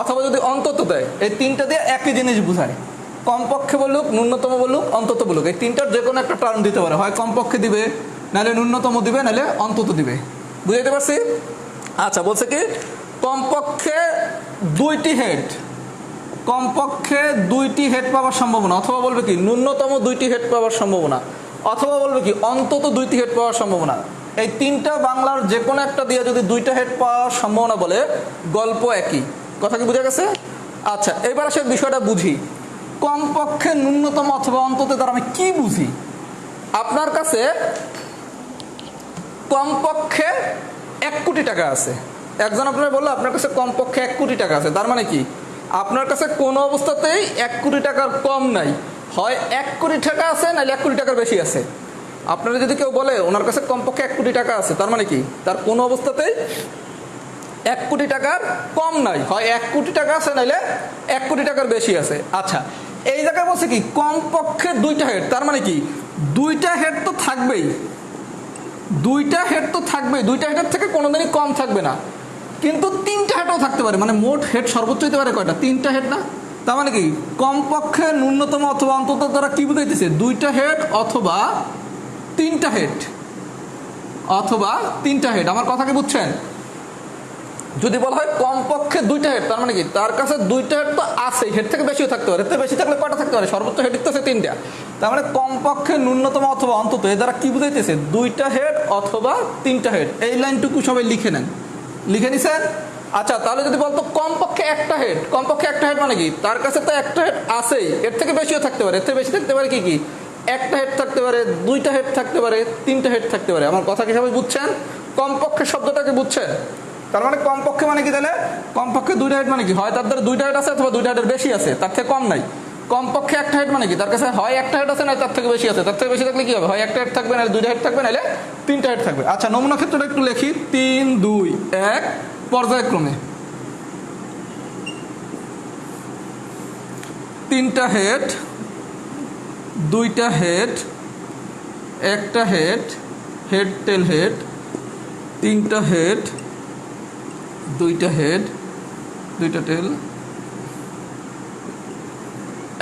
অথবা যদি অন্তত দেয়, এই তিনটা দিয়ে একই জিনিস বোঝায়। কমপক্ষে বলুক, ন্যূনতম বলুক, অন্তত বলুক, এই তিনটার যে কোনো একটা টার্ম দিতে পারে। হয় কমপক্ষে দিবে, নাহলে ন্যূনতম দিবে, নাহলে অন্তত দিবে। বুঝাইতে পারছি? আচ্ছা, বলছে কি কমপক্ষে 2টি হেড, কমপক্ষে 2টি হেড পাওয়ার সম্ভাবনা, অথবা বলবে কি ন্যূনতম 2টি হেড পাওয়ার সম্ভাবনা, অথবা বলবে কি অন্তত 2টি হেড পাওয়ার সম্ভাবনা। এই তিনটা বাংলার যে কোনো একটা দিয়ে যদি 2টা হেড পাওয়ার সম্ভাবনা বলে, গল্প একই। কথা কি বুঝা গেছে? আচ্ছা, এবার আসে বিষয়টা বুঝি। কমপক্ষে, ন্যূনতম অথবা অন্তত দ্বারা আমি কি বুঝি? আপনার কাছে কমপক্ষে 1 কোটি টাকা আছে। একজন আপনার বললো আপনার কাছে কমপক্ষে 1 কোটি টাকা আছে, তার মানে কি আপনার কাছে কোনো অবস্থাতেই 1 কোটি টাকার কম নাই। হয় 1 কোটি টাকা আছে, নাহলে 1 কোটি টাকার বেশি আছে। আপনারা যদি কেউ বলে ওনার কাছে কমপক্ষে 1 কোটি টাকা আছে, তার মানে কি তার কোনো অবস্থাতেই 1 কোটি টাকার কম নাই। হয় 1 কোটি টাকা আছে, নাহলে 1 কোটি টাকার বেশি আছে। আচ্ছা, এই জায়গায় বলছে কি কমপক্ষে 2টা হেড, তার মানে কি 2টা হেড তো থাকবেই। 2টা হেড তো থাকবেই, 2টা হেডের থেকে কোনোদিনই কম থাকবে না। কিন্তু 3টা হেডও থাকতে পারে, মানে মোট হেড সর্বোচ্চ হতে পারে কয়টা? 3টা হেড না? তার মানে কি কমপক্ষে, ন্যূনতম অথবা অন্তত দ্বারা কি বুঝাইতেছে? 2টা হেড অথবা 3টা হেড, অথবা 3টা হেড। আমার কথা কি বুঝছেন? যদি বলা হয় কমপক্ষে 2টা হেড, তার মানে কি তার কাছে 2টা হেড তো আছে, হেড থেকে বেশিও থাকতে পারে। এর থেকে বেশি থাকলে কয়টা থাকতে পারে? সর্বোচ্চ হেড তো আছে 3টা। তার মানে কমপক্ষে, ন্যূনতম অথবা অন্তত, এ দ্বারা কি বুঝাইতেছে? 2টা হেড অথবা 3টা হেড। এই লাইনটুকু সবাই লিখে নেন, লিখে নিছেন? আচ্ছা, তাহলে যদি বলতো কমপক্ষে 1টা হেড, কমপক্ষে 1টা হেড মানে কি তার কাছে তো 1টা হেড আছেই, এর থেকে বেশিও থাকতে পারে। এর থেকে বেশি থাকতে পারে কি কি? 1টা হেড থাকতে পারে, 2টা হেড থাকতে পারে, 3টা হেড থাকতে পারে। আমার কথা কি সবাই বুঝছেন? কমপক্ষে শব্দটাকে বুঝছেন? তার মানে কমপক্ষে মানে কি? তাহলে কমপক্ষে 2টা হেড মানে কি হয় তার দ্বারা 2টা হেড আছে, অথবা 2টা হেডের বেশি আছে, তার থেকে কম নাই। কমপক্ষে 1টা হেড মানে কি তার কাছে হয় 1টা হেড আছে, না তার থেকে বেশি আছে। তার থেকে বেশি থাকলে কি হবে? হয় 1টা হেড থাকবে, নাহলে 2টা হেড থাকবে, নাহলে 3টা হেড থাকবে। আচ্ছা, নমুনা ক্ষেত্রটা একটু লিখি। 3, 2, 1 পর্যায়ক্রমে 3টা হেড, 2টা হেড, 1টা হেড, হেড টেল হেড, 3টা হেড, 2টা হেড, 2টা টেল।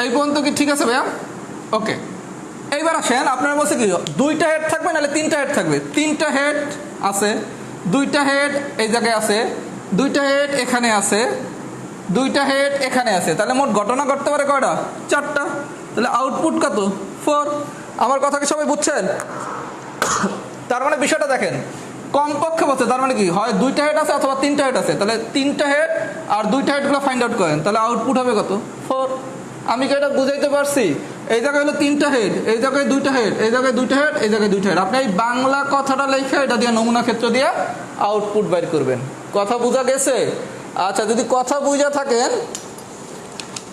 এই পর্যন্ত কি ঠিক আছে ভাইয়া? ওকে, এইবার আসেন। আপনারা বলছে কি 2টা হেড থাকবে, নাহলে 3টা হেড থাকবে। 3টা হেড আছে, 2টা হেড এই জায়গায় আছে, 2টা হেড এখানে আছে, 2টা হেড এখানে আছে। তাহলে মোট ঘটনা ঘটতে পারে কয়টা? 4টা। তাহলে আউটপুট কত? 4। আমার কথা কি সবাই বুঝছেন? তার মানে বিষয়টা দেখেন, কমপক্ষে বলছে, তার মানে কি হয় 2টা হেড আছে, অথবা 3টা হেড আছে। তাহলে 3টা হেড আর 2টা হেডগুলো ফাইন্ড আউট করেন, তাহলে আউটপুট হবে কত? 4। আমি কি এটা বুঝাইতে পারছি? এই জায়গায় হলো 3টা হেড, এই জায়গায় 2টা হেড, এই জায়গায় 2টা হেড, এই জায়গায় 2টা হেড। আপনি এই বাংলা কথাটা লেখা এটা দিয়ে নমুনা ক্ষেত্র দিয়ে আউটপুট বাইর করবেন। কথা বোঝা গেছে? আচ্ছা, যদি কথা বুঝা থাকেন,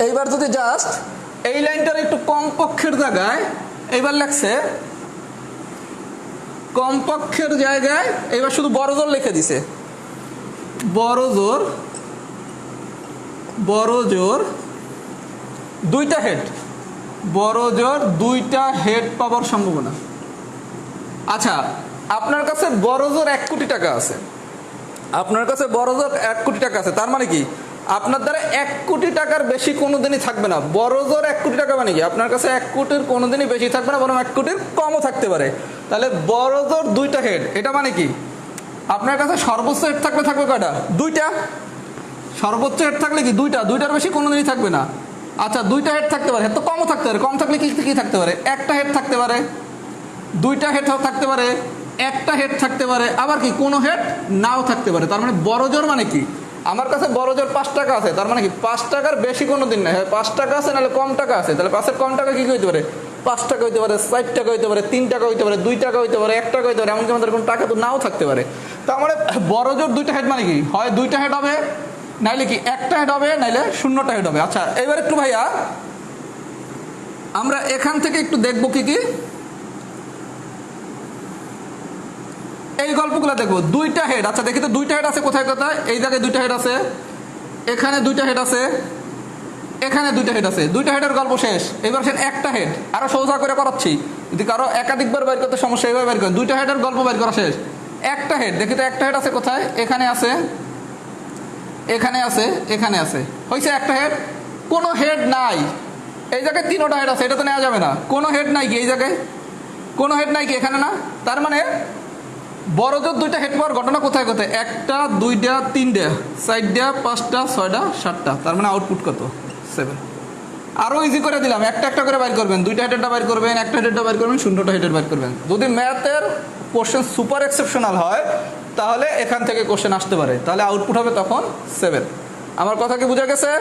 এইবার যদি জাস্ট এই লাইনটার একটু কমপক্ষের জায়গায় এইবার লেখছে, কমপক্ষের জায়গায় এবার শুধু বড় জোর লিখে দিছে। বড় জোর, বড় জোর 2টা হেড, বড় জোর 2টা হেড পাওয়ার সম্ভাবনা। আচ্ছা, আপনার কাছে বড় জোর 1 কোটি টাকা আছে, আপনার কাছে বড় জোর 1 কোটি টাকা আছে। তার মানে কি আপনার দ্বারা 1 কোটি টাকার বেশি কোনোদিনই থাকবে না। বড় জোর 1 কোটি টাকা মানে কি আপনার কাছে 1 কোটির কোনোদিনই বেশি থাকবে না, বরং 1 কোটির কমও থাকতে পারে। তাহলে বড় জোর 2টা হেড, এটা মানে কি আপনার কাছে সর্বোচ্চ হেড থাকবে কয়টা? 2টা। সর্বোচ্চ হেড থাকলে কি 2টা, 2টার বেশি কোনোদিনই থাকবে না। আচ্ছা, 2টা হেড থাকতে পারে, হেড তো কমও থাকতে পারে। কম থাকলে কি কি থাকতে পারে? 1টা হেড থাকতে পারে, 2টা হেড থাকতে পারে, 1টা হেড থাকতে পারে, আবার কি কোনো হেড নাও থাকতে পারে। তার মানে বড় জোর মানে কি আমার কাছে বড় জোর 5 টাকা আছে, তার মানে কি 5 টাকার বেশি কোনো দিন নাই, 5 টাকা আছে নাহলে কম টাকা আছে, তাহলে 5-এর কম টাকা কি হইতে পারে? 5 টাকা হইতে পারে, 4 টাকা হইতে পারে, 3 টাকা হইতে পারে, 2 টাকা হইতে পারে, 1 টাকা হইতে পারে, এমনকি আমাদের কোনো টাকা তো নাও থাকতে পারে। তার মানে বড় জোর 2টা হেড মানে কি হয় 2টা হেড হবে, নাইলে কি 1টা হেড হবে, নাইলে 0টা হেড হবে। আচ্ছা এবার একটু ভাইয়া আমরা এখান থেকে একটু দেখবো কি কি এই গল্পগুলো দেখবো। 2টা হেড, আচ্ছা দেখি তো 2টা হেড আছে কোথায় কোথায়? এই জায়গায় 2টা হেড আছে, এখানে 2টা হেড আছে, এখানে 2টা হেড আছে। 2টা হেডের গল্প শেষ। এবার সে 1টা হেড আরো সোজা করে করাচ্ছি, যদি কারো একাধিকবার বের করতে সমস্যা এইভাবে বের করেন। 2টা হেডের গল্প বের করা শেষ। 1টা হেড দেখি তো 1টা হেড আছে কোথায়? এখানে আছে, এখানে আছে, এখানে আছে। হয়েছে 1টা হেড। কোনো হেড নাই এই জায়গায়, 3টা হেড আছে, এটা তো নেওয়া যাবে না। কোনো হেড নাই কি এই জায়গায়? কোনো হেড নাই কি এখানে? না। তার মানে বড় জোর 2টা হেড পাওয়ার ঘটনা কোথায় কোথায়? 1টা, 2টা, 3টা, 4টা, 5টা, 6টা, 7টা। তার মানে আউটপুট কত? 7। আরো ইজি করে দিলাম, একটা একটা করে বাইর করবেন। 2টা হেডেরটা বাইর করবেন, 1টা হেডেরটা বাইর করবেন, 0টা হেডের বাইর করবেন। যদি ম্যাথের কোশ্চেন সুপার এক্সেপশনাল হয় তাহলে এখান থেকে কোশ্চেন আসতে পারে, তাহলে আউটপুট হবে তখন 7। আমার কথা কি বুঝা গেছে?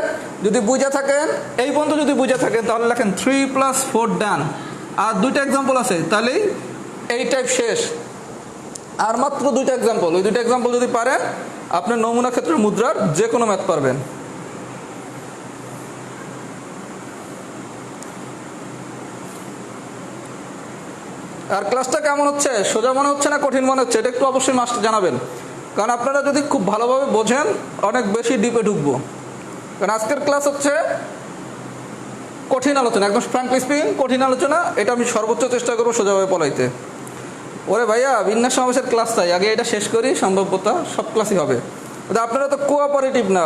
যদি বুঝে থাকেন, এই পর্যন্ত যদি বুঝে থাকেন তাহলে লেখেন 3 + 4 ডান। আর 2টা এক্সাম্পল আছে, তাহলেই এই টাইপ শেষ। আর মাত্র 2টা এক্সাম্পল, ওই 2টা এক্সাম্পল যদি পারেন আপনি নমুনা ক্ষেত্রের মুদ্রার যে কোনো ম্যাথ পারবেন। আর ক্লাসটা কেমন হচ্ছে? সোজা মনে হচ্ছে না কঠিন মনে হচ্ছে? এটা একটু অবশ্যই মাস্টার জানাবেন, কারণ আপনারা যদি খুব ভালোভাবে বোঝেন অনেক বেশি ডিপে ঢুকবো। কারণ আজকের ক্লাস হচ্ছে কঠিন আলোচনা, একদম ফ্র্যাঙ্কলি স্পিকিং কঠিন আলোচনা। এটা আমি সর্বোচ্চ চেষ্টা করবো সোজাভাবে পলাইতে। ওরে ভাইয়া বিন্যাস সমাবেশের ক্লাস তাই আগে এটা শেষ করি, সম্ভবত সব ক্লাসই হবে। আপনারা তো কোঅপারেটিভ না,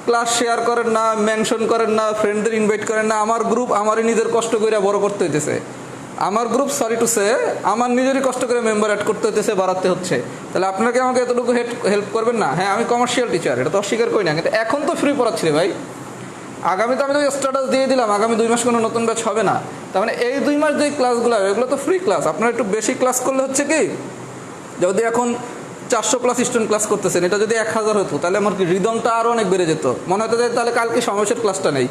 ক্লাস শেয়ার করেন না, মেনশন করেন না, ফ্রেন্ডদের ইনভাইট করেন না। আমার গ্রুপ আমারই নিজের কষ্ট করে বড় করতে হইতেছে। আমার গ্রুপ সরি টু সে আমার নিজেরই কষ্ট করে মেম্বার অ্যাড করতে হইতেছে, বাড়াতে হচ্ছে। তাহলে আপনাকে আমাকে এতটুকু হেল্প করবেন না? হ্যাঁ আমি কমার্শিয়াল টিচার, এটা তো অস্বীকার করি না, কিন্তু এখন তো ফ্রি পড়াচ্ছি রে ভাই। আগামীতে আমি তো স্ট্যাটাস দিয়ে দিলাম আগামী 2 মাস কোনো নতুন ব্যাচ হবে না। তার মানে এই 2 মাস যে ক্লাসগুলো এগুলো তো ফ্রি ক্লাস। আপনারা একটু বেশি ক্লাস করলে হচ্ছে কি, যদি এখন 400+ স্টুডেন্ট ক্লাস করতেছেন, এটা যদি 1000 হতো তাহলে আমার কি রিদমটা আরও অনেক বেড়ে যেত। মনে হতো যে তাহলে কালকে সমাবেশের ক্লাসটা নেই।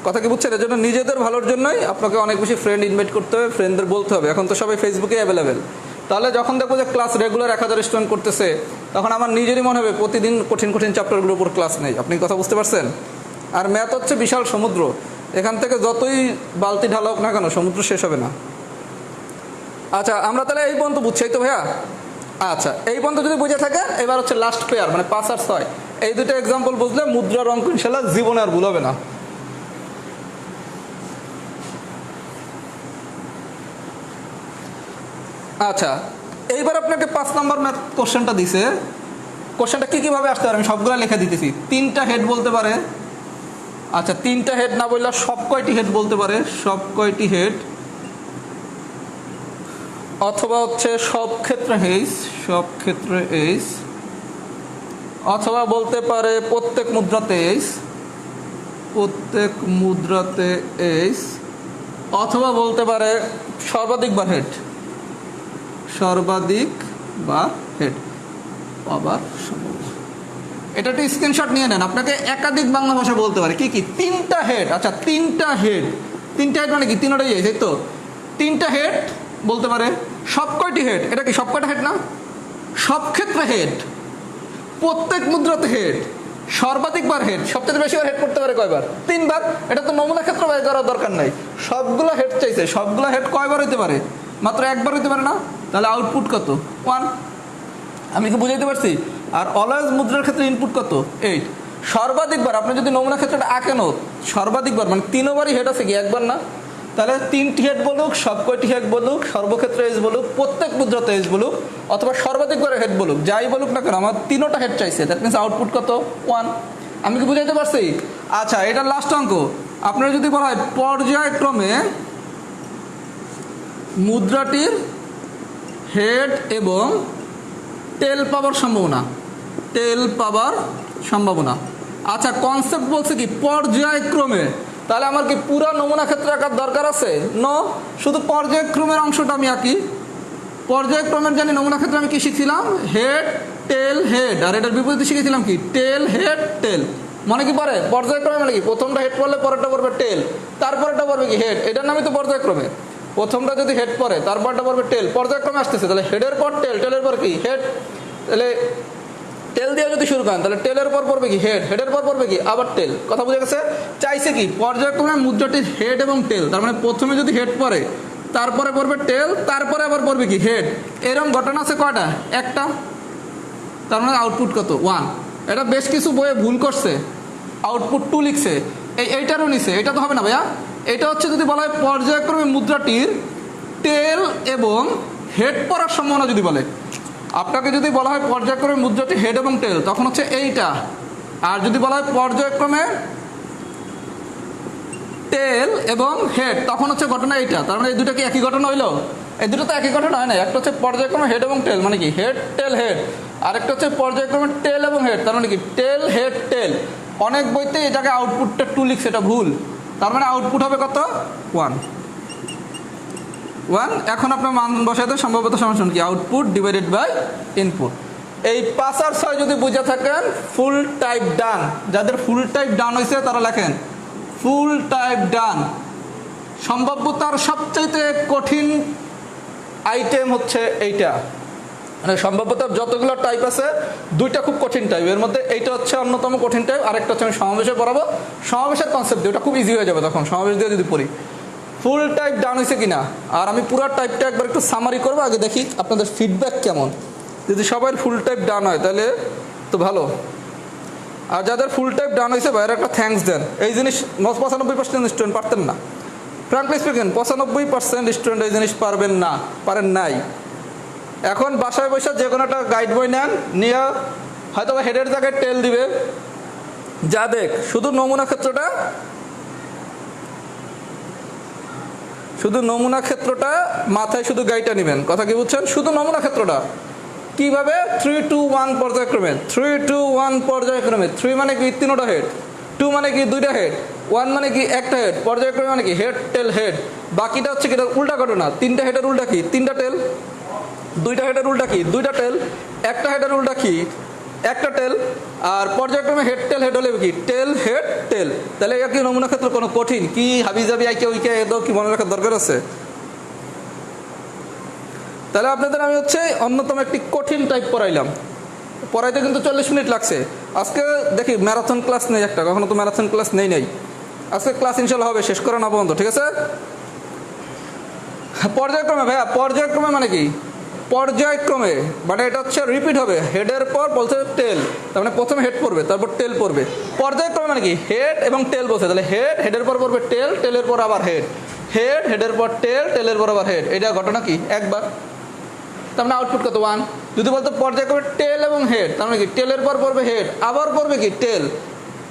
কথা কি বুঝছেন? এর জন্য নিজেদের ভালোর জন্যই আপনাকে অনেক বেশি ফ্রেন্ড ইনভাইট করতে হবে, ফ্রেন্ডদের বলতে হবে। এখন তো সবাই ফেসবুকে অ্যাভেলেবেল। তাহলে যখন দেখবো যে ক্লাস রেগুলার 1000 স্টুডেন্ট করতেছে, তখন আমার নিজেরই মনে হবে প্রতিদিন কঠিন কঠিন চ্যাপ্টারগুলোর উপর ক্লাস নেই। আপনি কথা বুঝতে পারছেন? আর ম্যাথ হচ্ছে বিশাল সমুদ্র, এখান থেকে যতই বালতি ঢালা হোক না কেন সমুদ্র শেষ হবে না। আচ্ছা আমরা তাহলে এই পর্যন্ত বুঝছি তো ভাইয়া? আচ্ছা এই পর্যন্ত যদি বুঝে থাকেন, এবার হচ্ছে লাস্ট পেয়ার মানে 5 আর 6, এই 2টা এক্সাম্পল বুঝলে মুদ্রার অঙ্ক ইনশাল্লাহ জীবনে আর ভুল হবে না। আচ্ছা এইবার আপনাকে 5 নম্বর ম্যাথ কোশ্চেনটা দিছে। কোশ্চেনটা কীভাবে আসতে পারে আমি সবগুলো লিখে দিতেছি। 3টা হেড বলতে পারে। আচ্ছা 3টা হেড না বললে সব কয়টি হেড বলতে পারে, সব কয়টি হেড, অথবা হচ্ছে সব ক্ষেত্রে এইস, সব ক্ষেত্রে এইস, অথবা বলতে পারে প্রত্যেক মুদ্রাতে এইস, প্রত্যেক মুদ্রাতে এইস, অথবা বলতে পারে সর্বাধিক বার হেড, সর্বাধিক বার হেড পাবার সম্ভাবনা। এটা একটা স্ক্রিনশট নিয়ে নেন। আপনাকে একাধিক বাংলা ভাষা বলতে পারে কি কি? 3টা হেড। আচ্ছা 3টা হেড, 3টা হেড মানে কি? 3টাই যাই তো। 3টা হেড বলতে পারে। সব কয়টি হেড? এটা কি সব কয়টা হেড না? সব ক্ষেত্রে হেড, প্রত্যেক মুদ্রাতে হেড, সর্বাধিক বার হেড। সবচেয়ে বেশি বার হেড করতে পারে কয়বার? 3 বার। এটা তো নমুনা ক্ষেত্র বের করার দরকার নাই। সবগুলো হেড চাইছে, সবগুলো হেড কয়বার হইতে পারে? মাত্র 1বার হইতে পারে না? তাহলে আউটপুট কত? 1। আমি কি বুঝাইতে পারছি? আর অলওয়েজ মুদ্রার ক্ষেত্রে ইনপুট কত? 8। সর্বাধিকবার আপনি যদি নমুনা ক্ষেত্রটা আঁকেন, সর্বাধিকবার মানে 3বারই হেড আছে কি, 1বার না? তাহলে 3টি হেড বলুক, সব কয়টি হেড বলুক, সর্বক্ষেত্রে এজ বলুক, প্রত্যেক মুদ্রাতে এজ বলুক, অথবা সর্বাধিকবার হেড বলুক, যাই বলুক না কেন আমার 3টা হেড চাইছে। দ্যাট মিনস আউটপুট কত? 1। আমি কি বুঝাইতে পারছি? আচ্ছা এটা লাস্ট অঙ্ক। আপনার যদি বলা হয় পর্যায়ক্রমে মুদ্রাটির হেড এবং টেল পাবার সম্ভাবনা, টেল পাবার সম্ভাবনা। আচ্ছা কনসেপ্ট বলছে কি পর্যায়ক্রমে, তাহলে আমার কি পুরা নমুনা ক্ষেত্রে আঁকার দরকার আছে? নো, শুধু পর্যায়ক্রমের অংশটা আমি আঁকি। পর্যায়ক্রমের জানি নমুনা ক্ষেত্রে আমি কি শিখছিলাম? হেড টেল হেড, আর এটার বিপরীতে শিখেছিলাম কি টেল হেড টেল। মনে কি পড়ে পর্যায়ক্রমে মানে কি প্রথমটা হেড পড়লে পরেরটা পড়বে টেল, তারপরেরটা পড়বে কি হেড, এটার নামই তো পর্যায়ক্রমে। প্রথমটা যদি হেড পড়ে তারপরটা পড়বে টেল, পর্যায়ক্রমে আসতেছে, তাহলে হেডের পর টেল, টেলের পর কি হেড, তাহলে টেল দিয়ে যদি শুরু করেন তাহলে টেলের পর পড়বে কি হেড, হেডের পর পড়বে কি আবার টেল। কথা বুঝে গেছে? চাইছে কি পর্যায়ক্রমে মুদ্রাটির হেড এবং টেল, তার মানে প্রথমে যদি হেড পড়ে তারপরে পড়বে টেল, তারপরে আবার পড়বে কি হেড। এরকম ঘটনা আছে কয়টা? একটা। তার মানে আউটপুট কত? 1। এটা বেশ কিছু বইয়ে ভুল করছে, আউটপুট 2 লিখছে, এইটারও নিছে, এটা তো হবে না ভাইয়া। এটা হচ্ছে যদি বলা হয় পর্যায়ক্রমে মুদ্রাটির টেল এবং হেড পড়ার সম্ভাবনা যদি বলে, আপনাকে যদি বলা হয় পর্যায়ক্রমে মুদ্রাটি হেড এবং টেল, তখন হচ্ছে এইটা। আর যদি বলা হয় পর্যায়ক্রমে টেল এবং হেড, তখন হচ্ছে ঘটনা এইটা। তার মানে এই দুটো কি একই ঘটনা হইলো? এই দুটো তো একই ঘটনা হয় না। একটা হচ্ছে পর্যায়ক্রমে হেড এবং টেল মানে কি হেড টেল হেড, আরেকটা হচ্ছে পর্যায়ক্রমে টেল এবং হেড তার মানে কি টেল হেড টেল। অনেক বইতে এটাকে আউটপুটটা 2 লিখছে, এটা ভুল। তার মানে আউটপুট হবে কত? 1। এখন আপনার মান বসাইতে সম্ভবত সমান কি আউটপুট ডিভাইডেড বাই ইনপুট। এই 5 আর 6 যদি বুঝে থাকেন ফুল টাইপ ডান। যাদের ফুল টাইপ ডান হয়েছে তারা লেখেন ফুল টাইপ ডান। সম্ভাব্যতার সবচাইতে কঠিন আইটেম হচ্ছে এইটা, মানে সম্ভাব্যতার যতগুলো টাইপ আছে দুইটা খুব কঠিন টাইপ, এর মধ্যে এইটা হচ্ছে অন্যতম কঠিন টাইপ। আরেকটা হচ্ছে আমি সমাবেশে পড়াবো, সমাবেশের কনসেপ্ট দিয়ে ওটা খুব ইজি হয়ে যাবে তখন সমাবেশ দিয়ে যদি পড়ি। ফুল টাইপ ডান হয়েছে কিনা, আর আমি পুরো টাইপটা একবার একটু সামারি করবো, আগে দেখি আপনাদের ফিডব্যাক কেমন। যদি সবাই ফুল টাইপ ডান হয় তাহলে তো ভালো, আর যাদের ফুল টাইপ ডান হয়েছে বাইরে একটা থ্যাঙ্কস দেন। এই জিনিস 95% স্টুডেন্ট পারতেন না, ফ্রাঙ্কলি স্পিকিং 95% স্টুডেন্ট এই জিনিস পারবেন না, পারেন নাই। এখন বাসায় বসে যে কোনো একটা গাইড বই নেন, নিয়ে হয়তো হেডের জায়গায় টেল দিবে, যা দেখ শুধু নমুনা ক্ষেত্রটা মাথায় শুধু গাইডটা নেবেন। কথা কি বুঝছেন? শুধু নমুনা ক্ষেত্রটা কিভাবে 3 to 1 পর্যায়ক্রমে, 3 to 1 পর্যায়ক্রমে। 3 মানে কি 3টা হেড, 2 মানে কি 2টা হেড, 1 মানে কি একটা হেড। পর্যায়ক্রমে মানে কি হেড টেল হেড। বাকিটা হচ্ছে কি উল্টা ঘটনা, 3টা হেডের উল্টা কি 3টা টেল, 2টা হেডের উল্টা কি 2টা টেল, একটা হেডের উল্টা কি একটা টেল। আর পর্যায়ক্রমে হেড টেল হেড হলে কি টেল হেড টেল। তাহলে এটা কি নমুনা ক্ষেত্র কোনো কঠিন কি হাবি জাবি আইকে উইকে এদের কি মনে রাখার দরকার আছে? তাহলে আপনাদের আমি হচ্ছে অন্যতম একটি কঠিন টাইপ পড়াইলাম, পড়াইতে কিন্তু 40 মিনিট লাগছে। আজকে দেখি ম্যারাথন ক্লাস নেই একটা, কখনো তো ম্যারাথন ক্লাস নেই। আজকে ক্লাস ইনশাল্লাহ হবে, শেষ করে না পর্যন্ত, ঠিক আছে? পর্যায়ক্রমে ভাইয়া, পর্যায়ক্রমে মানে কি পর্যায়ক্রমে মানে এটা হচ্ছে রিপিট হবে, হেডের পর বলছে টেল, তার মানে প্রথমে হেড পড়বে তারপর টেল পড়বে। পর্যায়ক্রমে মানে কি হেড এবং টেল বলছে, তাহলে হেড হেডের পর পড়বে টেল, টেলের পর আবার হেড, হেড হেডের পর টেল, টেলের পর আবার হেড। এটা ঘটনা কি একবার, তার মানে আউটপুট কত 1। যদি বলতো পর্যায়ক্রমে টেল এবং হেড, তার মানে কি টেলের পর পড়বে হেড, আবার পড়বে কি টেল,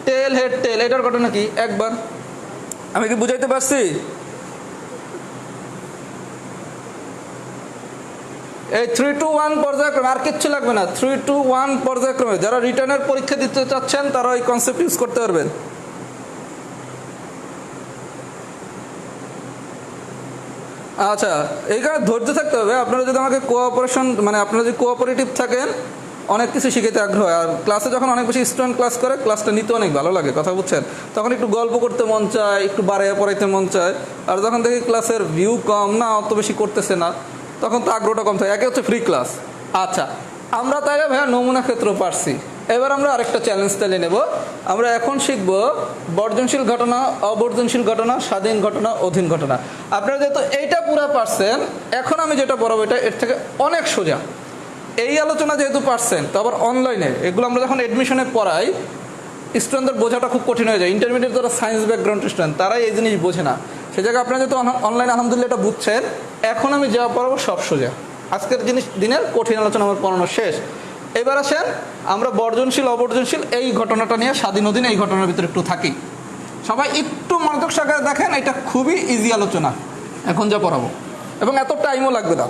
টেল হেড টেল। এটার ঘটনা কি একবার। আমি কি বুঝাইতে পারছি? এই 3 to 1 পর্যায়ক্রমে, আর কিচ্ছু লাগবে না। 3 to 1 পর্যায়ক্রমে যারা রিটার্নের পরীক্ষা দিতে চাচ্ছেন তারা এই কনসেপ্ট ইউজ করতে পারবেন। আচ্ছা, এইখানে ধৈর্য থাকতে হবে। আপনারা যদি আমাকে কোঅপারেশন মানে আপনারা যদি কোঅপারেটিভ থাকেন অনেক কিছু শিখাতে আগ্রহ হয়। আর ক্লাসে যখন অনেক বেশি স্টুডেন্ট ক্লাস করে ক্লাসটা নিতে অনেক ভালো লাগে, কথা বুঝছেন? তখন একটু গল্প করতে মন চায়, একটু বাড়াইয়া পড়াইতে মন চায়। আর যখন দেখি ক্লাসের ভিউ কম না, অত বেশি করতেছে না, তখন তো আগ্রহটা কম থাকে। একে হচ্ছে ফ্রি ক্লাস। আচ্ছা, আমরা তাইলে ভাইয়া নমুনা ক্ষেত্র পারছি, এবার আমরা আরেকটা চ্যালেঞ্জ তাইলে নেব। আমরা এখন শিখব বর্জনশীল ঘটনা, অবর্জনশীল ঘটনা, স্বাধীন ঘটনা, অধীন ঘটনা। আপনারা যেহেতু এইটা পুরো পারছেন, এখন আমি যেটা পড়াবো এটা এর থেকে অনেক সোজা। এই আলোচনা যেহেতু পারছেন, তো আবার অনলাইনে এগুলো আমরা যখন এডমিশনে পড়াই স্টুডেন্টদের বোঝাটা খুব কঠিন হয়ে যায়। ইন্টারমিডিয়েট যারা সায়েন্স ব্যাকগ্রাউন্ড স্টুডেন্ট তারাই এই জিনিস বোঝে না। সে জায়গায় আপনারা যেহেতু অনলাইনে আলহামদুলিল্লাহ এটা বুঝছেন, এখন আমি যা পড়াবো সব সোজা। আজকের দিনের কঠিন আলোচনা আমার পড়ানো শেষ। এবার আসেন আমরা বর্জনশীল অবর্জনশীল এই ঘটনাটা নিয়ে, স্বাধীন অধীন এই ঘটনার ভিতরে একটু থাকি। সবাই একটু মনোযোগ সহকারে দেখেন, এটা খুবই ইজি আলোচনা এখন যা পড়াবো, এবং এত টাইমও লাগবে না।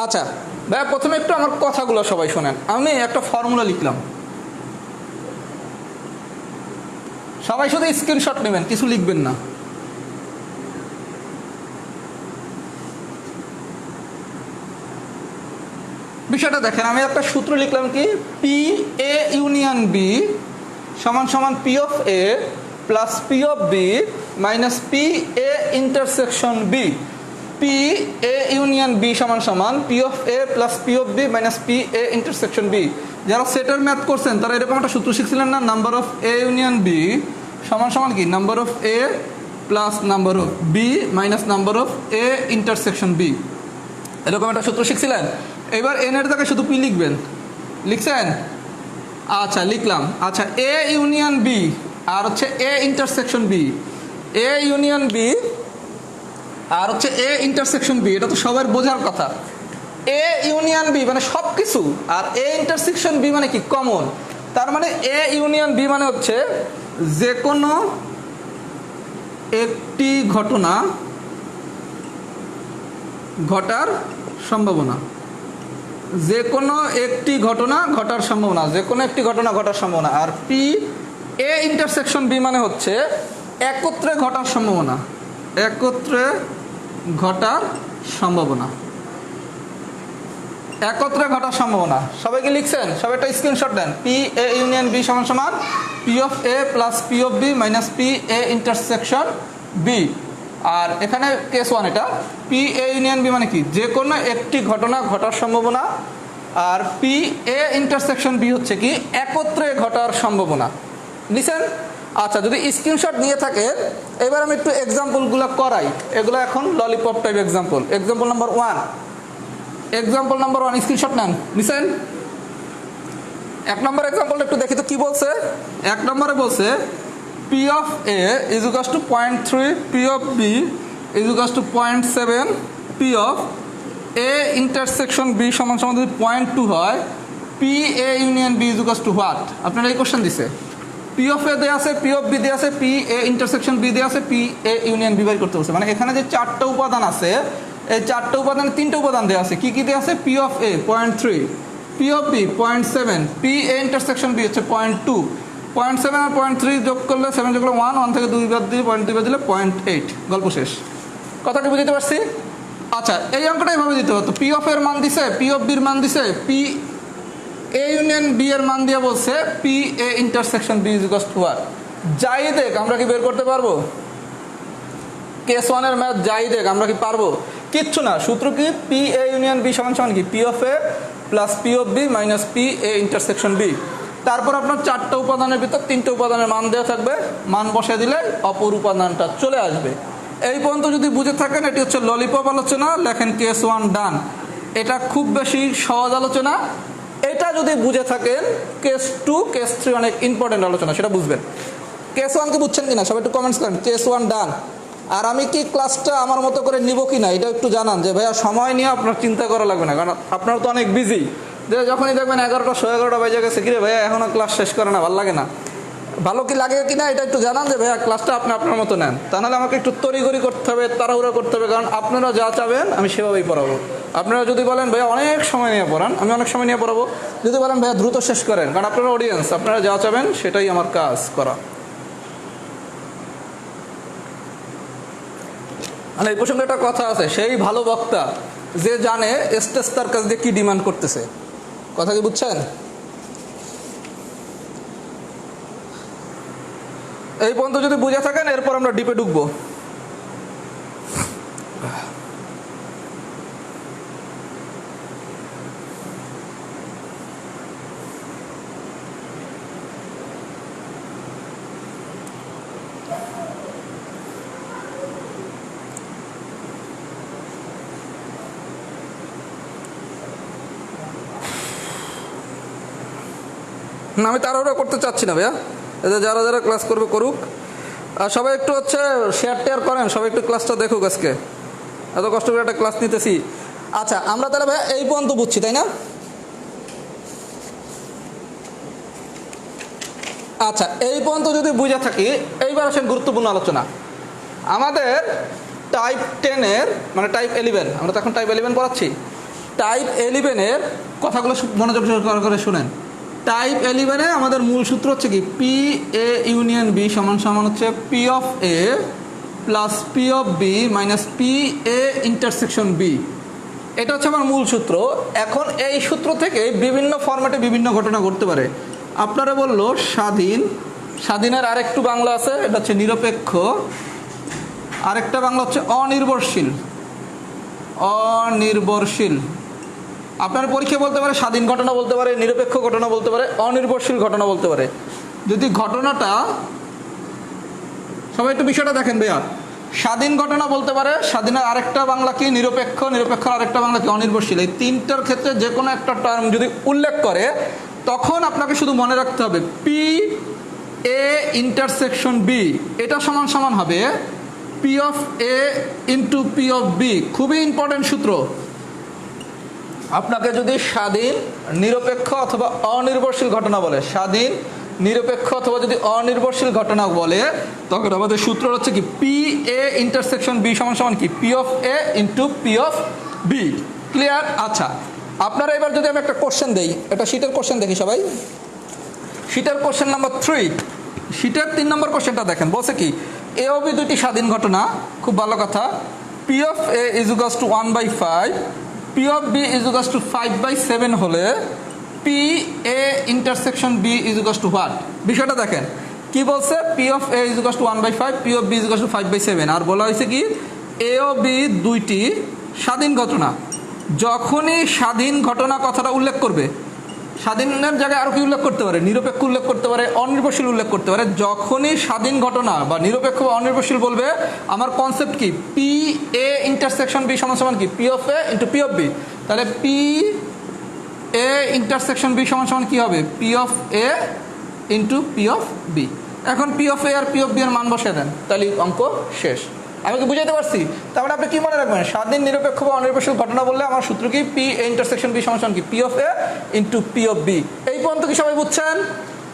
আচ্ছা ভাইয়া, প্রথমে একটু আমার কথাগুলো সবাই শোনেন। আমি একটা ফর্মুলা লিখলাম, সবাই শুধু স্ক্রিনশট নেবেন, কিছু লিখবেন না। বিষয়টা দেখেন, আমি একটা সূত্র লিখলাম কি, পি এ ইউনিয়ন বি সমান সমান P of A plus P of B minus P A intersection B. P A union B সমান সমান P of A plus P of B minus P A intersection B. যারা সেটের ম্যাথ করছেন তারা এরকম একটা সূত্র শিখছিলেন না, number of A union B সমান সমান কি, number of A plus number of B minus number of A intersection B. এরকম একটা সূত্র শিখছিলেন। এবার এন এর জায়গায় শুধু পি লিখবেন, লিখছেন? আচ্ছা লিখলাম। আচ্ছা এ ইউনিয়ন বি আর হচ্ছে A intersection B, A union B আর হচ্ছে এ ইন্টারসেকশন বি, এটা তো সবার বোঝার কথা। এ ইউনিয়ন বি মানে সব কিছু, আর এ ইন্টারসেকশন বি মানে কি, কমন। তার মানে এ ইউনিয়ন বি মানে হচ্ছে যে কোনো একটি ঘটনা ঘটার সম্ভাবনা, যে কোনো একটি ঘটনা ঘটার সম্ভাবনা, যে কোনো একটি ঘটনা ঘটার সম্ভাবনা। আর পি এ ইন্টারসেকশন বি মানে হচ্ছে একত্রে ঘটার সম্ভাবনা, একত্রে ঘটার সম্ভাবনা, একত্রে ঘটার সম্ভাবনা। সবাইকে লিখছেন? সবাই একটা স্ক্রিনশট দেন। পি এ ইউনিয়ন বি সমান সমান P of A plus P of B minus P A intersection B. আর এখানে কেস ওয়ান, এটা পি এ ইউনিয়ন বি মানে কি, যে কোনো একটি ঘটনা ঘটার সম্ভাবনা। আর পি এ ইন্টারসেকশন বি হচ্ছে কি, একত্রে ঘটার সম্ভাবনা। লিখছেন? আচ্ছা, যদি স্ক্রিনশট নিয়ে থাকেন এবার আমি একটু এক্সাম্পলগুলো করাই। এগুলো এখন lollipop type example. Example number one, example number one, screenshot নেন। লিখছেন? এক নম্বর এক্সাম্পলটা একটু দেখি তো কি বলছে। এক নম্বরে বলছে P of A is equals to 0.3, P of B is equals to 0.7, P of A intersection B সমান সমান যদি 0.2 হয়, P A union B is equals to what? আপনারা এই কোশ্চেন দিছে, পি অফ এ দেওয়া আছে, পি অফ বি দেওয়া আছে, পি এ ইন্টারসেকশন বি দেওয়া আছে, পি এ ইউনিয়ন বি বের করতে বলছে। মানে এখানে যে চারটা উপাদান আছে, এই চারটা উপাদানে তিনটা উপাদান দেওয়া আছে। কি কি দেওয়া আছে? P of A 0.3, P of B 0.7, P A intersection B হচ্ছে 0.2। 0.7 আর 0.3 যোগ করলে 7 যোগ করলে 1, 1 থেকে 2 বাদ দিয়ে 0.2 বাদ দিলে 0.8, গল্প শেষ। কথা কি বুঝতে পারছি? আচ্ছা, এই অঙ্কটা এইভাবে দিতে হতো। পি অফ এর মান দিছে, পি অফ বির মান দিছে, পি এ ইউনিয়ন বি এর মান দিয়ে বলছে P A intersection B is equals to আর। যাই দেখ আমরা কি বের করতে পারবো? কেস ওয়ানের ম্যাথ যাই দেখ আমরা কি পারবো? কিচ্ছু না। সূত্র কি? পি এ ইউনিয়ন বি সমান সমান কি, P of A plus P of B minus P A intersection B. তারপর আপনার চারটা উপাদানের ভিতর তিনটে উপাদানের মান দেওয়া থাকবে, মান বসে দিলে অপর উপাদানটা চলে আসবে। এই পর্যন্ত যদি বুঝে থাকেন, এটি হচ্ছে ললিপপ আলোচনা, লেখেন কেস ওয়ান ডান। এটা খুব বেশি সহজ আলোচনা। এটা যদি বুঝে থাকেন, কেস টু কেস থ্রি অনেক ইম্পর্টেন্ট আলোচনা, সেটা বুঝবেন। কেস ওয়ানকে বুঝছেন কিনা সবাই একটু কমেন্টস করেন। কেস ওয়ান ডান। আর আমি কি ক্লাসটা আমার মতো করে নিব কি না এটা একটু জানান, যে ভাইয়া সময় নিয়ে আপনার চিন্তা করা লাগবে না, কারণ আপনারা তো অনেক বিজি। যে যখনই দেখবেন 11টা 11:30 বাজে গেছে, কিরে ভাইয়া এখনও ক্লাস শেষ করে না, ভালো লাগে না। ভালো কি লাগে কিনা এটা একটু জানান, যে ভাইয়া ক্লাসটা আপনি আপনার মতো নেন। তা নাহলে আমাকে একটু তড়িঘড়ি করতে হবে, তাড়াহুড়া করতে হবে, কারণ আপনারা যা চাবেন আমি সেভাবেই পড়াবো। আপনারা যদি বলেন ভাইয়া অনেক সময় নিয়ে পড়ান, আমি অনেক সময় নিয়ে পড়াবো। যদি বলেন ভাইয়া দ্রুত শেষ করেন, কারণ আপনারা অডিয়েন্স, আপনারা যা চাবেন সেটাই আমার কাজ করা। মানে এই প্রসঙ্গে একটা কথা আছে, সেই ভালো বক্তা যে জানে স্টেজ তার কাছ দিয়ে কি ডিমান্ড করতেছে। কথা কি বুঝছেন? এই পর্যন্ত যদি বুঝে থাকেন, এরপর আমরা ডিপে ঢুকবো। না, আমি তাড়াহুড়া করতে চাচ্ছি না ভাইয়া, এদের যারা যারা ক্লাস করবে করুক। আর সবাই একটু হচ্ছে শেয়ার টেয়ার করেন, সবাই একটু ক্লাসটা দেখুক। আজকে এত কষ্ট করে একটা ক্লাস নিতেছি। আচ্ছা, আমরা তাহলে ভাইয়া এই পর্যন্ত বুঝছি, তাই না? আচ্ছা, এই পর্যন্ত যদি বুঝে থাকি, এইবার আসেন গুরুত্বপূর্ণ আলোচনা। আমাদের টাইপ 10-এর মানে টাইপ 11, আমরা তো এখন টাইপ 11 পড়াচ্ছি। টাইপ 11-এর কথাগুলো মনোযোগ করে শুনেন। টাইপ 11-এ আমাদের মূল সূত্র হচ্ছে কি, পি এ ইউনিয়ন বি সমান সমান হচ্ছে P of A plus P of B minus P A intersection B. এটা হচ্ছে আমার মূল সূত্র। এখন এই সূত্র থেকে বিভিন্ন ফরম্যাটে বিভিন্ন ঘটনা ঘটতে পারে। আপনারা বললো স্বাধীন, স্বাধীনের আরেকটু বাংলা আছে, এটা হচ্ছে নিরপেক্ষ, আরেকটা বাংলা হচ্ছে অনির্ভরশীল। অনির্ভরশীল আপনার পরীক্ষা বলতে পারে স্বাধীন ঘটনা বলতে পারে, নিরপেক্ষ ঘটনা বলতে পারে, অনির্ভরশীল ঘটনা বলতে পারে। যদি ঘটনাটা, সবাই একটু বিষয়টা দেখেন ভাইয়া, স্বাধীন ঘটনা বলতে পারে, স্বাধীনের আরেকটা বাংলা কি নিরপেক্ষ, নিরপেক্ষর আরেকটা বাংলা কি অনির্ভরশীল। এই তিনটার ক্ষেত্রে যে কোনো একটা টার্ম যদি উল্লেখ করে তখন আপনাকে শুধু মনে রাখতে হবে পি এ ইন্টারসেকশন বি, এটা সমান সমান হবে P of A into P of B. খুবই ইম্পর্টেন্ট সূত্র। আপনাকে যদি স্বাধীন, নিরপেক্ষ অথবা অনির্ভরশীল ঘটনা বলে, স্বাধীন, নিরপেক্ষ অথবা যদি অনির্ভরশীল ঘটনা বলে, তখন আমাদের সূত্র হচ্ছে কি পি এ ইন্টারসেকশন বি সমান সমান কি P of A into P of B. Clear? আচ্ছা, আপনারা এবার যদি আমি একটা কোশ্চেন দেই, এটা শীটের কোশ্চেন দেখি সবাই। শীটের কোশ্চেন নাম্বার 3, শীটের 3 নম্বর কোশ্চেনটা দেখেন। বলছে কি এ ও বি দুইটি স্বাধীন ঘটনা, খুব ভালো কথা। P of A is equals to 1/5, P of B is equals to 5/7 হলে P A intersection B is equals to what? বিষয়টা দেখেন কি বলছে, P of A is equals to 1/5, P of B is equals to 5/7। আর বলা হয়েছে কি এ ও বি দুইটি স্বাধীন ঘটনা। যখনই স্বাধীন ঘটনা কথাটা উল্লেখ করবে, স্বাধীনের জায়গায় আরও কি উল্লেখ করতে পারে, নিরপেক্ষ উল্লেখ করতে পারে, অনির্ভরশীল উল্লেখ করতে পারে। যখনই স্বাধীন ঘটনা বা নিরপেক্ষ বা অনির্ভরশীল বলবে, আমার কনসেপ্ট কি পি এ ইন্টারসেকশন বি সমান সমান কি P of A into P of B. তাহলে পি এ ইন্টারসেকশন বি সমান সমান কি হবে P of A into P of B. এখন পি অফ এ আর পি অফ বি এর মান বসে দেন, তাহলে অঙ্ক শেষ। আমি কি বুঝাইতে পারছি? তারপরে আপনি কি মনে রাখবেন, স্বাধীন, নিরপেক্ষ বা অনির্ভরশীল ঘটনা বললে আমার সূত্র কি পি এ ইন্টারসেকশন বি সমান সমান কি P of A into P of B. এই পর্যন্ত কি সবাই বুঝছেন?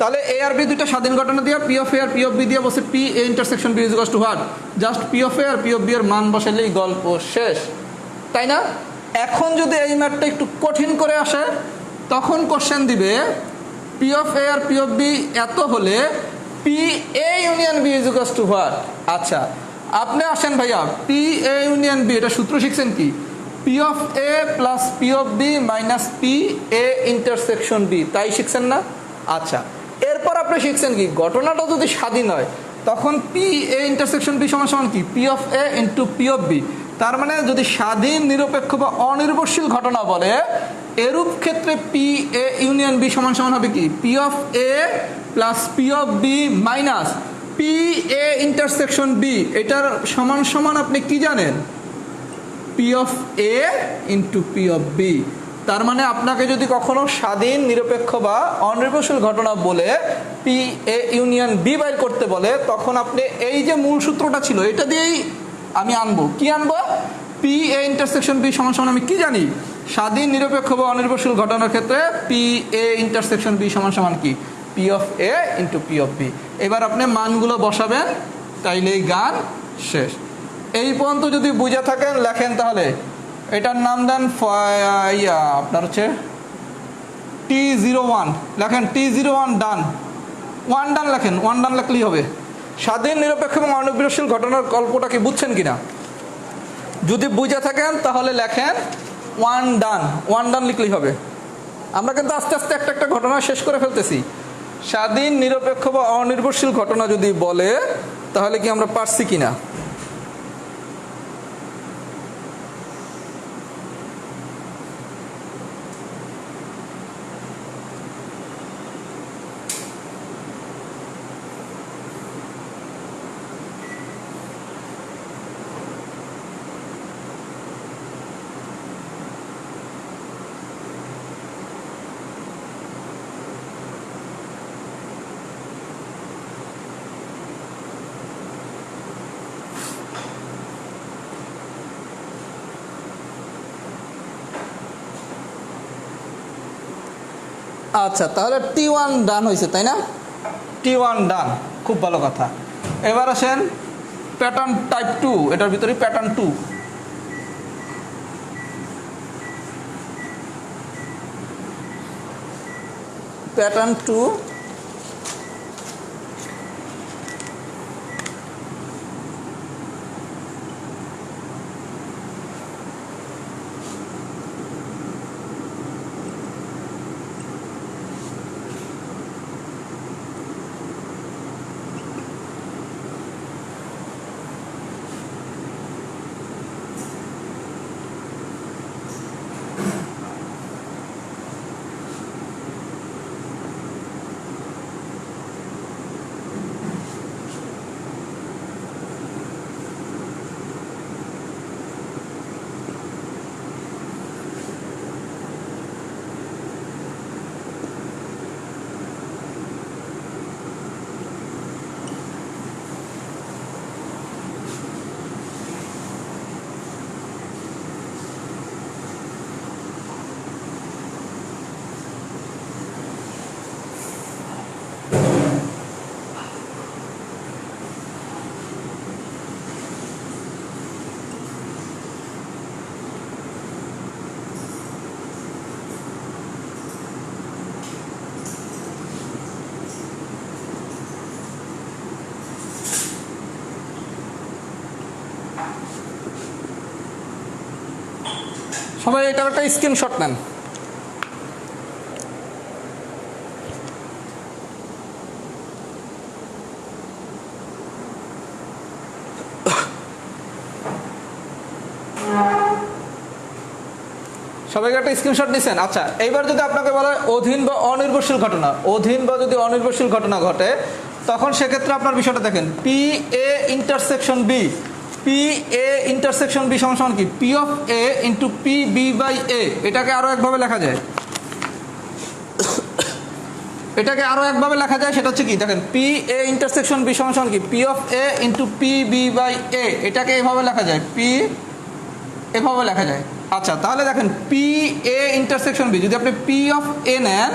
তাহলে এ আর বি দুইটা স্বাধীন ঘটনা দিয়ে পি অফ এ আর পি অফ বি দিয়ে বসে P A intersection B is equals to what? Just P of A আর পি অফ বি এর মান বসাইলেই গল্প শেষ, তাই না? এখন যদি এই ম্যাথটা একটু কঠিন করে আসে, তখন কোশ্চেন দিবে পি অফ এ আর পি অফ বি এত হলে P A union B is equals to what? আচ্ছা, আপনি আসেন ভাইয়া, পি এ ইউনিয়ন বি এটা সূত্র শিখছেন কি P of A plus P of B minus P A intersection B, তাই শিখছেন না? আচ্ছা, এরপর আপনি শিখছেন কি ঘটনাটা যদি স্বাধীন হয় তখন পি এ ইন্টারসেকশন বি সমান সমান কি P of A into P of B. তার মানে যদি স্বাধীন, নিরপেক্ষ বা অনির্ভরশীল ঘটনা বলে, এরূপ ক্ষেত্রে পি এ ইউনিয়ন বি সমান সমান হবে কি P of A plus P of B minus P A intersection B. এটার সমান সমান আপনি কি জানেন? P of A into P of B. তার মানে আপনাকে যদি কখনো স্বাধীন, নিরপেক্ষ বা অনির্ভরশীল ঘটনা বলে পি এ ইউনিয়ন বি বাইর করতে বলে, তখন আপনি এই যে মূল সূত্রটা ছিল এটা দিয়েই আমি আনবো। কি আনবো? পি এ ইন্টারসেকশন বি সমান সমান আমি কি জানি, স্বাধীন, নিরপেক্ষ বা অনির্ভরশীল ঘটনার ক্ষেত্রে পি এ ইন্টারসেকশন বি সমান সমান কি P of A into P of B. এবার আপনি মানগুলো বসাবেন, তাইলেই গান শেষ। এই পর্যন্ত যদি বুঝে থাকেন লেখেন, তাহলে এটার নাম দেন আপনার হচ্ছে T01 লেখেন, T01 ডান, 1 ডান লেখেন, 1 ডান লেখলেই হবে। স্বাধীন, নিরপেক্ষ এবং অনির্ভরশীল ঘটনার গল্পটা কি বুঝছেন কিনা? যদি বুঝে থাকেন তাহলে লেখেন 1 ডান, 1 ডান লিখলেই হবে। আমরা কিন্তু আস্তে আস্তে একটা একটা ঘটনা শেষ করে ফেলতেছি। স্বাধীন, নিরপেক্ষ বা অনির্ভরশীল ঘটনা যদি বলে তাহলে কি আমরা পারছি কিনা? আচ্ছা, তাহলে T1 ডান হয়েছে, তাই না? T1 ডান, খুব ভালো কথা। এবার আসেন প্যাটার্ন টাইপ 2, এটার ভিতরে প্যাটার্ন 2। প্যাটার্ন 2, সবাই এটার একটা স্ক্রিনশট নেন। সবাইকে একটা স্ক্রিনশট নিছেন? আচ্ছা, এইবার যদি আপনাকে বলা হয় অধীন বা অনির্ভরশীল ঘটনা, অধীন বা যদি অনির্ভরশীল ঘটনা ঘটে, তখন সেক্ষেত্রে আপনার বিষয়টা দেখেন, P A intersection B, P A intersection B সমান কি P of A into P B by A. এটাকে আরও একভাবে লেখা যায়, এটাকে আরও একভাবে লেখা যায়, সেটা হচ্ছে কি দেখেন, পি এ ইন্টারসেকশন বি সমান কি P of A into P B by A. এটাকে এভাবে লেখা যায়, পি এভাবে লেখা যায়। আচ্ছা, তাহলে দেখেন পি এ ইন্টারসেকশন বি, যদি আপনি পি অফ এ নেন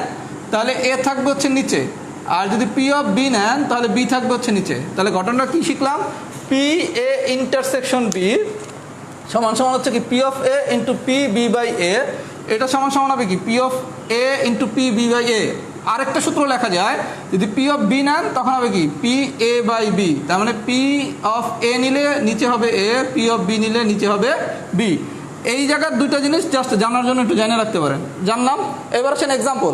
তাহলে এ থাকবে হচ্ছে নিচে, আর যদি পি অফ বি নেন তাহলে বি থাকবে হচ্ছে নিচে। তাহলে ঘটনাটা কি শিখলাম, পি এ ইন্টারসেকশন বি সমান সমান হচ্ছে কি P of A into P B by A. এটা সমান সমান হবে কি P of A into P B by A. আরেকটা সূত্র লেখা যায়, যদি পি অফ বি নেন তখন হবে কি পি এ বাই বি। তার মানে পি অফ এ নিলে নিচে হবে এ, পি অফ বি নিলে নিচে হবে বি। এই জায়গার দুইটা জিনিস জাস্ট জানার জন্য একটু জেনে রাখতে পারেন। জানলাম। এবার আসেন এক্সাম্পল।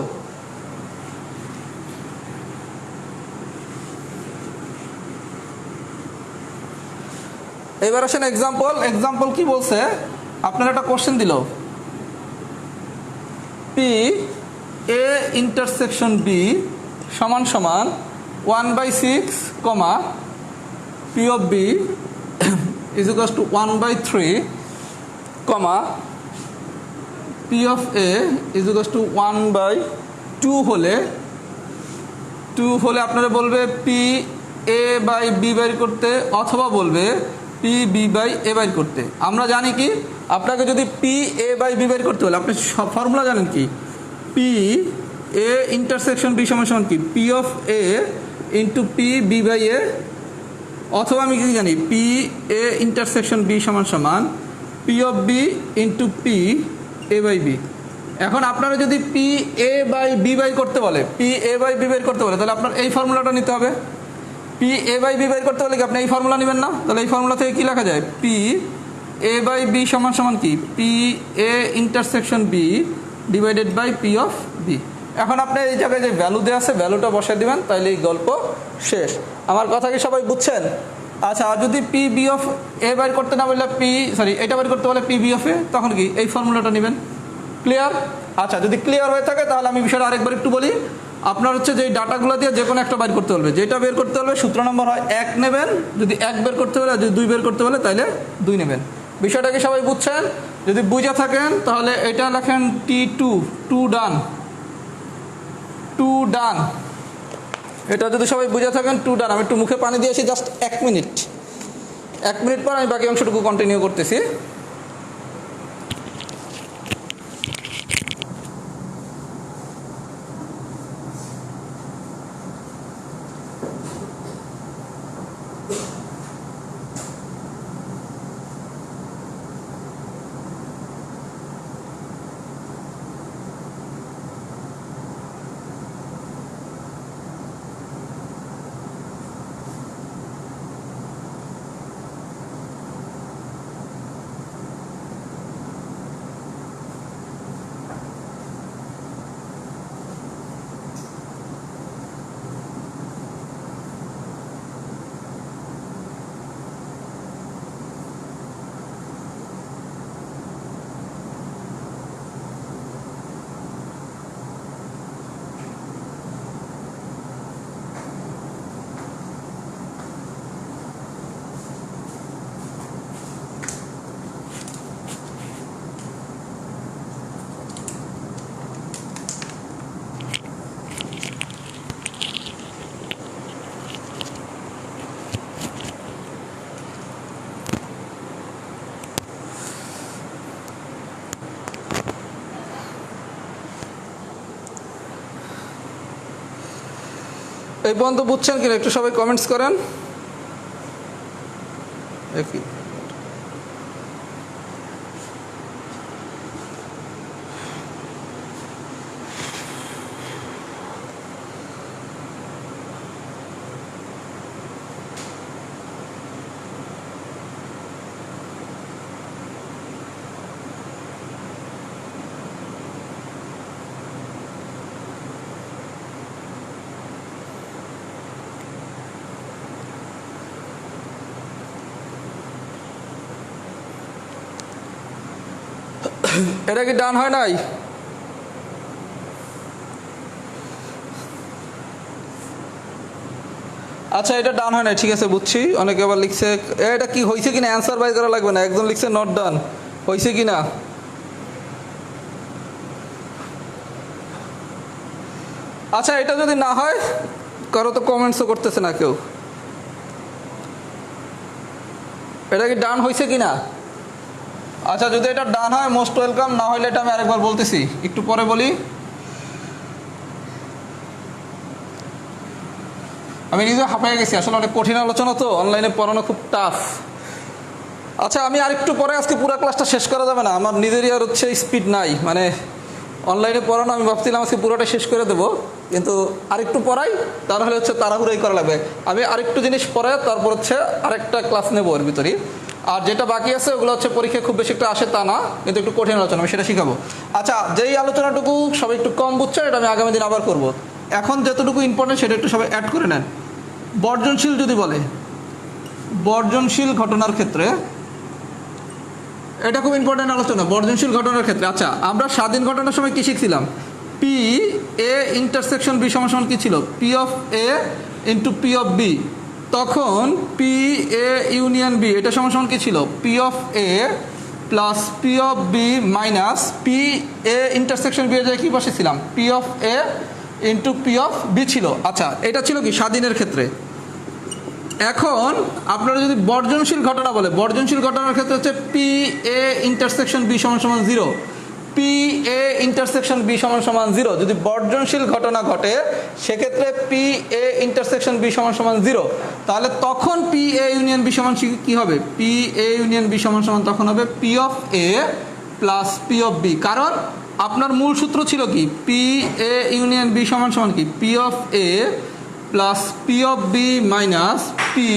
এবার আসেন এক্সাম্পল। এক্সাম্পল কি বলছে, আপনার একটা কোশ্চেন দিল, পি এ ইন্টারসেকশন বি সমান সমান 1/6 কমা P of B is equals to 1/3 কমা P of A is equals to 1/2 হলে আপনারা বলবে পি এ বাই বি বাইর করতে, অথবা বলবে পি বি বাই এ বাইর করতে। আমরা জানি কি, আপনাকে যদি পি এ বাই বি বাইর করতে হলে আপনি সব ফর্মুলা জানেন কি, পি এ ইন্টারসেকশন বি সমান সমান কি P of A into P B by A, অথবা আমি কি জানি পি এ ইন্টারসেকশন বি সমান সমান P of B into P A by B. এখন আপনারা যদি P A by B by করতে বলে, P A by B by করতে বলে, তাহলে আপনার এই ফর্মুলাটা নিতে হবে। P A by B by করতে হলে কি আপনি এই ফর্মুলা নেবেন না? তাহলে এই ফর্মুলা থেকে কি লেখা যায়, পি এ বাই বি সমান সমান কি P A intersection B divided by P of B. এখন আপনি এই জায়গায় যে ভ্যালু দেওয়া আছে ভ্যালুটা বসাই দেবেন, তাহলে এই গল্প শেষ। আমার কথা কি সবাই বুঝছেন? আচ্ছা, আর যদি পি বি অফ এ বাইর করতে না বললে এটা বাইর করতে বলে পি বি অফ এ, তখন কি এই ফর্মুলাটা নেবেন। ক্লিয়ার? আচ্ছা, যদি ক্লিয়ার হয়ে থাকে তাহলে আমি বিষয়টা আরেকবার একটু বলি। আপনার হচ্ছে যে ডাটাগুলো দিয়ে যে কোনো একটা বের করতে বলবে, যেটা বের করতে হলে সূত্র নম্বর হয় 1 নেবেন, যদি 1 বের করতে হলে, যদি 2 বের করতে হলে তাহলে 2 নেবেন। বিষয়টা কি সবাই বুঝছেন? যদি বুঝে থাকেন তাহলে এটা লেখেন T2, 2 ডান, 2 ডান। এটা যদি সবাই বুঝে থাকেন 2 ডান। আমি একটু মুখে পানি দিয়েছি, জাস্ট 1 মিনিট, 1 মিনিট পর আমি বাকি অংশটুকু কন্টিনিউ করতেছি। এই পর্যন্ত বুঝছেন কিনা একটু সবাই কমেন্টস করেন। এটা কি ডান হয় নাই? আচ্ছা এটা ডান হয় নাই, ঠিক আছে বুঝছি। অনেকে আবার লিখছে এটা কি হয়েছে কিনা অ্যান্সার বাই করা লাগবে না, একজন লিখছে নট ডান, হয়েছে কিনা। আচ্ছা এটা যদি না হয়, কারো তো কমেন্টসও করতেছে না কেউ, এটা কি ডান হয়েছে কিনা? আচ্ছা যদি এটা ডান হয় মোস্ট ওয়েলকাম, না হলে এটা আমি আরেকবার বলতেছি, একটু পরে বলি। আমি নিজে হাঁপাই গেছি, আসলে অনেক কঠিন আলোচনা তো, অনলাইনে পড়ানো খুব টাফ। আচ্ছা আমি আরেকটু পরে, আজকে পুরো ক্লাসটা শেষ করা যাবে না, আমার নিজেরই আর হচ্ছে স্পিড নাই, মানে অনলাইনে পড়ানো আমি ভাবছিলাম আজকে পুরোটা শেষ করে দেবো, কিন্তু আরেকটু পড়াই, তাহলে হচ্ছে তাড়াহুড়োই করা লাগবে। আমি আরেকটু জিনিস পরে তারপর হচ্ছে আরেকটা ক্লাস নেবো এর ভিতরেই। আর যেটা বাকি আছে ওগুলো হচ্ছে পরীক্ষায় খুব বেশি একটা আসে তা না, কিন্তু একটু কঠিন আলোচনা, আমি সেটা শিখাবো। আচ্ছা যেই আলোচনাটুকু সবাই একটু কম বুঝছে, এটা আমি আগামী দিন আবার করব। এখন যতটুকু ইম্পর্টেন্ট সেটা একটু সবাই অ্যাড করে নেন। বর্জনশীল যদি বলে, বর্জনশীল ঘটনার ক্ষেত্রে, এটা খুব ইম্পর্টেন্ট আলোচনা বর্জনশীল ঘটনার ক্ষেত্রে। আচ্ছা আমরা স্বাধীন ঘটনার সময় কি শিখছিলাম? পি এ ইন্টারসেকশন বি সমান সমান কি ছিল? P of A into P of B. তখন পি এ ইউনিয়ন বি এটা সমান সমান কি ছিল? P of A plus P of B minus P A intersection B এর জায়গায় কি বসেছিলাম? P of A into P of B ছিল। আচ্ছা এটা ছিল কি স্বাধীনের ক্ষেত্রে। এখন আপনারা যদি বর্জনশীল ঘটনা বলে, বর্জনশীল ঘটনার ক্ষেত্রে হচ্ছে পি এ ইন্টারসেকশন বি সমান সমান 0, পি এ ইন্টারসেকশন বি সমান সমান 0। যদি বর্জনশীল ঘটনা ঘটে সেক্ষেত্রে পি এ ইন্টারসেকশন বি সমান সমান 0, তাহলে তখন পি এ ইউনিয়ন বি সমান কি হবে? পি এ ইউনিয়ন বি সমান সমান তখন হবে P of A plus P of B. কারণ আপনার মূল সূত্র ছিল কি? পি এ ইউনিয়ন বি সমান সমান কি? P of A plus P of B minus P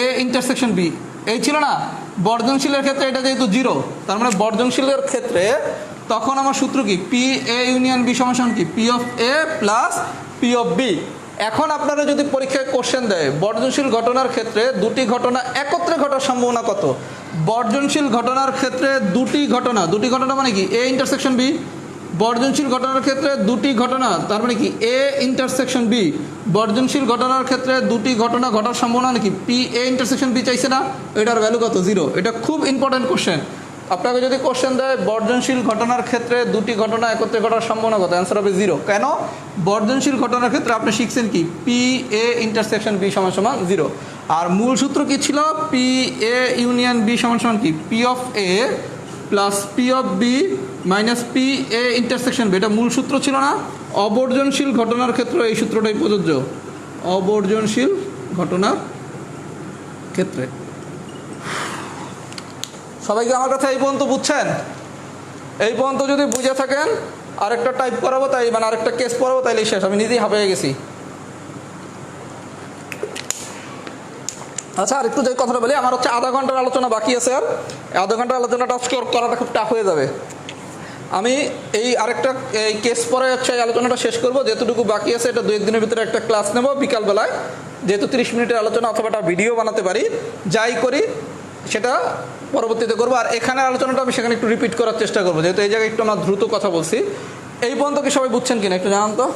A intersection B, এই ছিল না? বর্জনশীলের ক্ষেত্রে এটা যেহেতু 0, তার মানে বর্জনশীলের ক্ষেত্রে তখন আমার সূত্র কি? পি এ ইউনিয়ন বি সমান সমান কি? P of A plus P of B. এখন আপনারা যদি পরীক্ষায় কোশ্চেন দেয় বর্জনশীল ঘটনার ক্ষেত্রে দুটি ঘটনা একত্রে ঘটার সম্ভাবনা কত? বর্জনশীল ঘটনার ক্ষেত্রে দুটি ঘটনা মানে কি? এ ইন্টারসেকশন বি। বর্জনশীল ঘটনার ক্ষেত্রে দুটি ঘটনা, তার মানে কি? এ ইন্টারসেকশন বি। বর্জনশীল ঘটনার ক্ষেত্রে দুটি ঘটনা ঘটার সম্ভাবনা নাকি? পি এ ইন্টারসেকশন বি চাইছে না, এটার ভ্যালু কত? 0। এটা খুব ইম্পর্টেন্ট কোশ্চেন। আপনাকে যদি কোশ্চেন দেয় বর্জনশীল ঘটনার ক্ষেত্রে দুটি ঘটনা একত্রে ঘটার সম্ভাবনা কত, অ্যান্সার হবে 0। কেন? বর্জনশীল ঘটনার ক্ষেত্রে আপনি শিখছেন কি? পি এ ইন্টারসেকশন বি সমান সমান 0। আর মূল সূত্র কি ছিল? পি এ ইউনিয়ন বি সমান সমান কি? P of A plus P of B minus P A intersection B, এটা মূল সূত্র ছিল না? অবর্জনশীল ঘটনার ক্ষেত্রে এই সূত্রটাই প্রযোজ্য, অবর্জনশীল ঘটনার ক্ষেত্রে। সবাইকে আমার কথা এই পর্যন্ত বুঝছেন? এই পর্যন্ত যদি বুঝে থাকেন আরেকটা টাইপ করাবো, তাই মানে আরেকটা কেস পড়াবো, তাইলে শেষ। আমি নিজেই হাঁপিয়ে গেছি। আচ্ছা আর একটু যে কথাটা বলি, আমার হচ্ছে আধা ঘন্টার আলোচনা বাকি আছে, আর আধা ঘন্টার আলোচনাটা করাটা খুব টাফ হয়ে যাবে। আমি এই আরেকটা এই কেস পরে হচ্ছে এই আলোচনাটা শেষ করবো, যেতটুকু বাকি আছে এটা 2-1 দিনের ভিতরে একটা ক্লাস নেব বিকালবেলায়, যেহেতু 30 মিনিটের আলোচনা, অথবা একটা ভিডিও বানাতে পারি, যাই করি সেটা পরবর্তীতে করবো। আর এখানে আলোচনাটা আমি সেখানে একটু রিপিট করার চেষ্টা করবো, যেহেতু এই জায়গায় একটু আমরা দ্রুত কথা বলছি। এই পর্যন্ত কি সবাই বুঝছেন কিনা একটু জানান তো?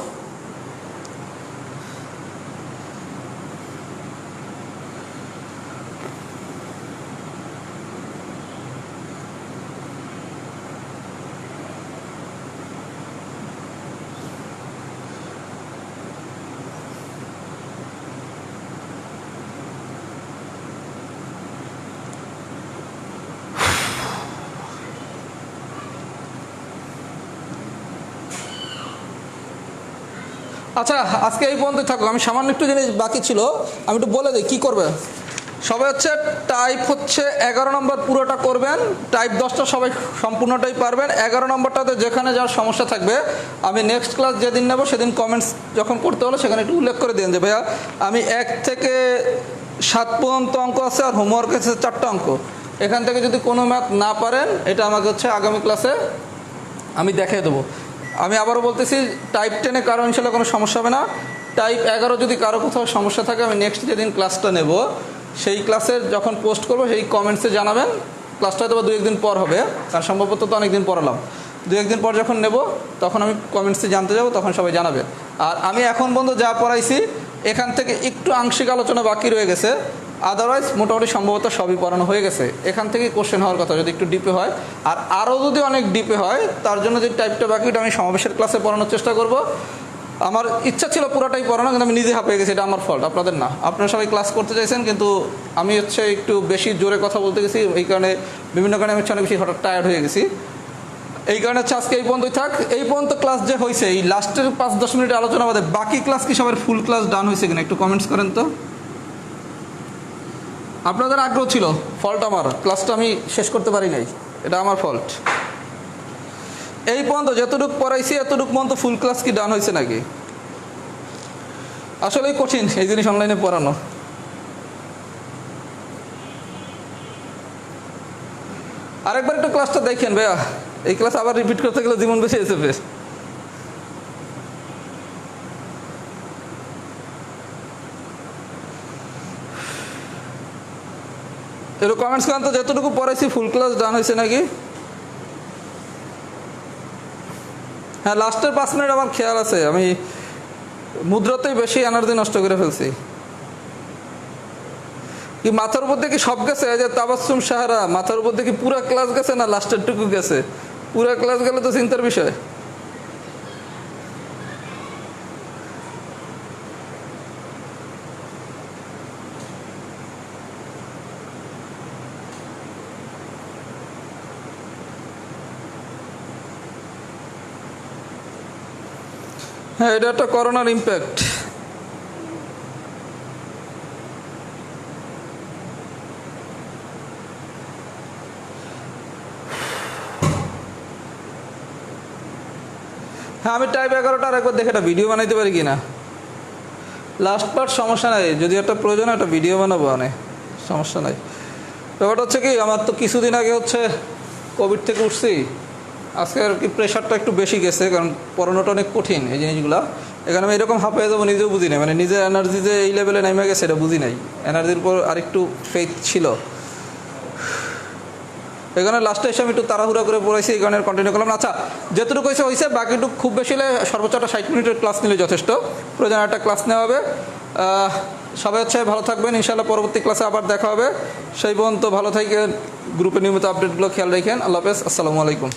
আচ্ছা আজকে এই পর্যন্ত থাকুক। আমি সামান্য একটু জিনিস বাকি ছিল, আমি একটু বলে দিই কী করবে। সবাই হচ্ছে টাইপ হচ্ছে 11 নম্বর পুরোটা করবেন, টাইপ 10টা সবাই সম্পূর্ণটাই পারবেন। 11 নম্বরটাতে যেখানে যার সমস্যা থাকবে আমি নেক্সট ক্লাস যেদিন নেব সেদিন কমেন্টস যখন করতে হলো সেখানে একটু উল্লেখ করে দিন যে ভাইয়া আমি 1 থেকে 7 পর্যন্ত অঙ্ক আছে আর হোমওয়ার্ক আছে 4টা অঙ্ক, এখান থেকে যদি কোনো ম্যাথ না পারেন এটা আমাকে হচ্ছে আগামী ক্লাসে আমি দেখিয়ে দেবো। আমি আবারও বলতেছি, টাইপ 10-এ কারো ইনশাল্লাহ কোনো সমস্যা হবে না। টাইপ 11 যদি কারো কোথাও সমস্যা থাকে আমি নেক্সট যেদিন ক্লাসটা নেব সেই ক্লাসের যখন পোস্ট করব সেই কমেন্টসে জানাবেন, ক্লাসটা হয়তো বা 2-1 দিন পর হবে, কারণ সম্ভবত তো অনেক দিন পড়ালাম। 2-1 দিন পর যখন নেব তখন আমি কমেন্টসে জানতে যাব, তখন সবাই জানাবে। আর আমি এখন পর্যন্ত যা পড়াইছি এখান থেকে একটু আংশিক আলোচনা বাকি রয়ে গেছে, আদারওয়াইজ মোটামুটি সম্ভবত সবই পড়ানো হয়ে গেছে। এখান থেকে কোশ্চেন হওয়ার কথা যদি একটু ডিপে হয়, আর আরও যদি অনেক ডিপে হয় তার জন্য যে টাইপটা বাকি ওটা আমি সমাবেশের ক্লাসে পড়ানোর চেষ্টা করব। আমার ইচ্ছা ছিল পুরোটাই পড়ানো, কিন্তু আমি নিজে হাঁপিয়ে গেছি, এটা আমার ফল্ট, আপনাদের না। আপনারা সবাই ক্লাস করতে চাইছেন, কিন্তু আমি একটু বেশি জোরে কথা বলতে গেছি, এই কারণে বিভিন্ন কারণে আমি অনেক বেশি হঠাৎ টায়ার্ড হয়ে গেছি। এই কারণে আজকে এই পর্যন্তই থাক। এই পর্যন্ত ক্লাস যে হয়েছে, এই লাস্টের 5-10 মিনিট আলোচনা বাদে বাকি ক্লাস কি সবার ফুল ক্লাস ডান হয়েছে কিনা একটু কমেন্টস করেন তো। আপনাদের আগ্রহ ছিল, ফল্ট আমার, ক্লাসটা আমি শেষ করতে পারি নাই, এটা আমার ফল্ট। এই পর্যন্ত যতটুকু পড়াইছি এতটুকু পর্যন্ত ফুল ক্লাস কি ডান হয়েছে নাকি? আসলেই কঠিন এই জিনিস অনলাইনে পড়ানো। আরেকবার একটু ক্লাসটা দেখেন ভাইয়া, এই ক্লাস আবার রিপিট করতে গেলে জীবন বেশি এসে। এরকম কমেন্টস করেন তো যতটুকু পড়াইছি ফুল ক্লাস ডান হয়েছে নাকি। হ্যাঁ, লাস্টের 5 মিনিট আমার খেয়াল আছে, আমি মুদ্রাতেই বেশি এনার্জি নষ্ট করে ফেলছি। কি মাথার উপর দেখি সব গেছে, এই যে তাবাসসুম সাহারা, মাথার উপর দেখি পুরা ক্লাস গেছে না লাস্টের টুকু গেছে? পুরা ক্লাস গেলে তো চিন্তার বিষয়। হ্যাঁ, এটা একটা করোনার ইম্প্যাক্ট। হ্যাঁ, আমি টাইপ 11টা আরেকবার দেখে একটা ভিডিও বানাইতে পারি কিনা। লাস্ট পার্ট সমস্যা নাই, যদি একটা প্রয়োজন একটা ভিডিও বানাবো, অনেক সমস্যা নাই। ব্যাপারটা হচ্ছে কি, আমার তো কিছুদিন আগে কোভিড থেকে উঠছি, আজকে আর কি প্রেশারটা একটু বেশি গেছে, কারণ পড়ানোটা অনেক কঠিন এই জিনিসগুলো। এখানে আমি এরকম হাঁপিয়ে যাবো নিজেও বুঝি নাই, মানে নিজের এনার্জি যে এই লেভেলে নেমে গেছে এটা বুঝি নাই। এনার্জির উপর আরেকটু ফেথ ছিল, এখানে লাস্টে এসে আমি একটু তাড়াহুড়া করে পড়াইছি, এই কারণে কন্টিনিউ করলাম। আচ্ছা, যেটুকু হয়েছে বাকিটুকু খুব বেশি হলে সর্বোচ্চ একটা 60 মিনিটের ক্লাস নিলে যথেষ্ট। প্রয়োজন একটা ক্লাস নেওয়া হবে। সবাই ভালো থাকবেন, ইনশাআল্লাহ পরবর্তী ক্লাসে আবার দেখা হবে। সেই পর্যন্ত ভালো থাকেন, গ্রুপে নিয়মিত আপডেটগুলো খেয়াল রাখেন। আল্লাহ হাফেজ, আসসালামু আলাইকুম।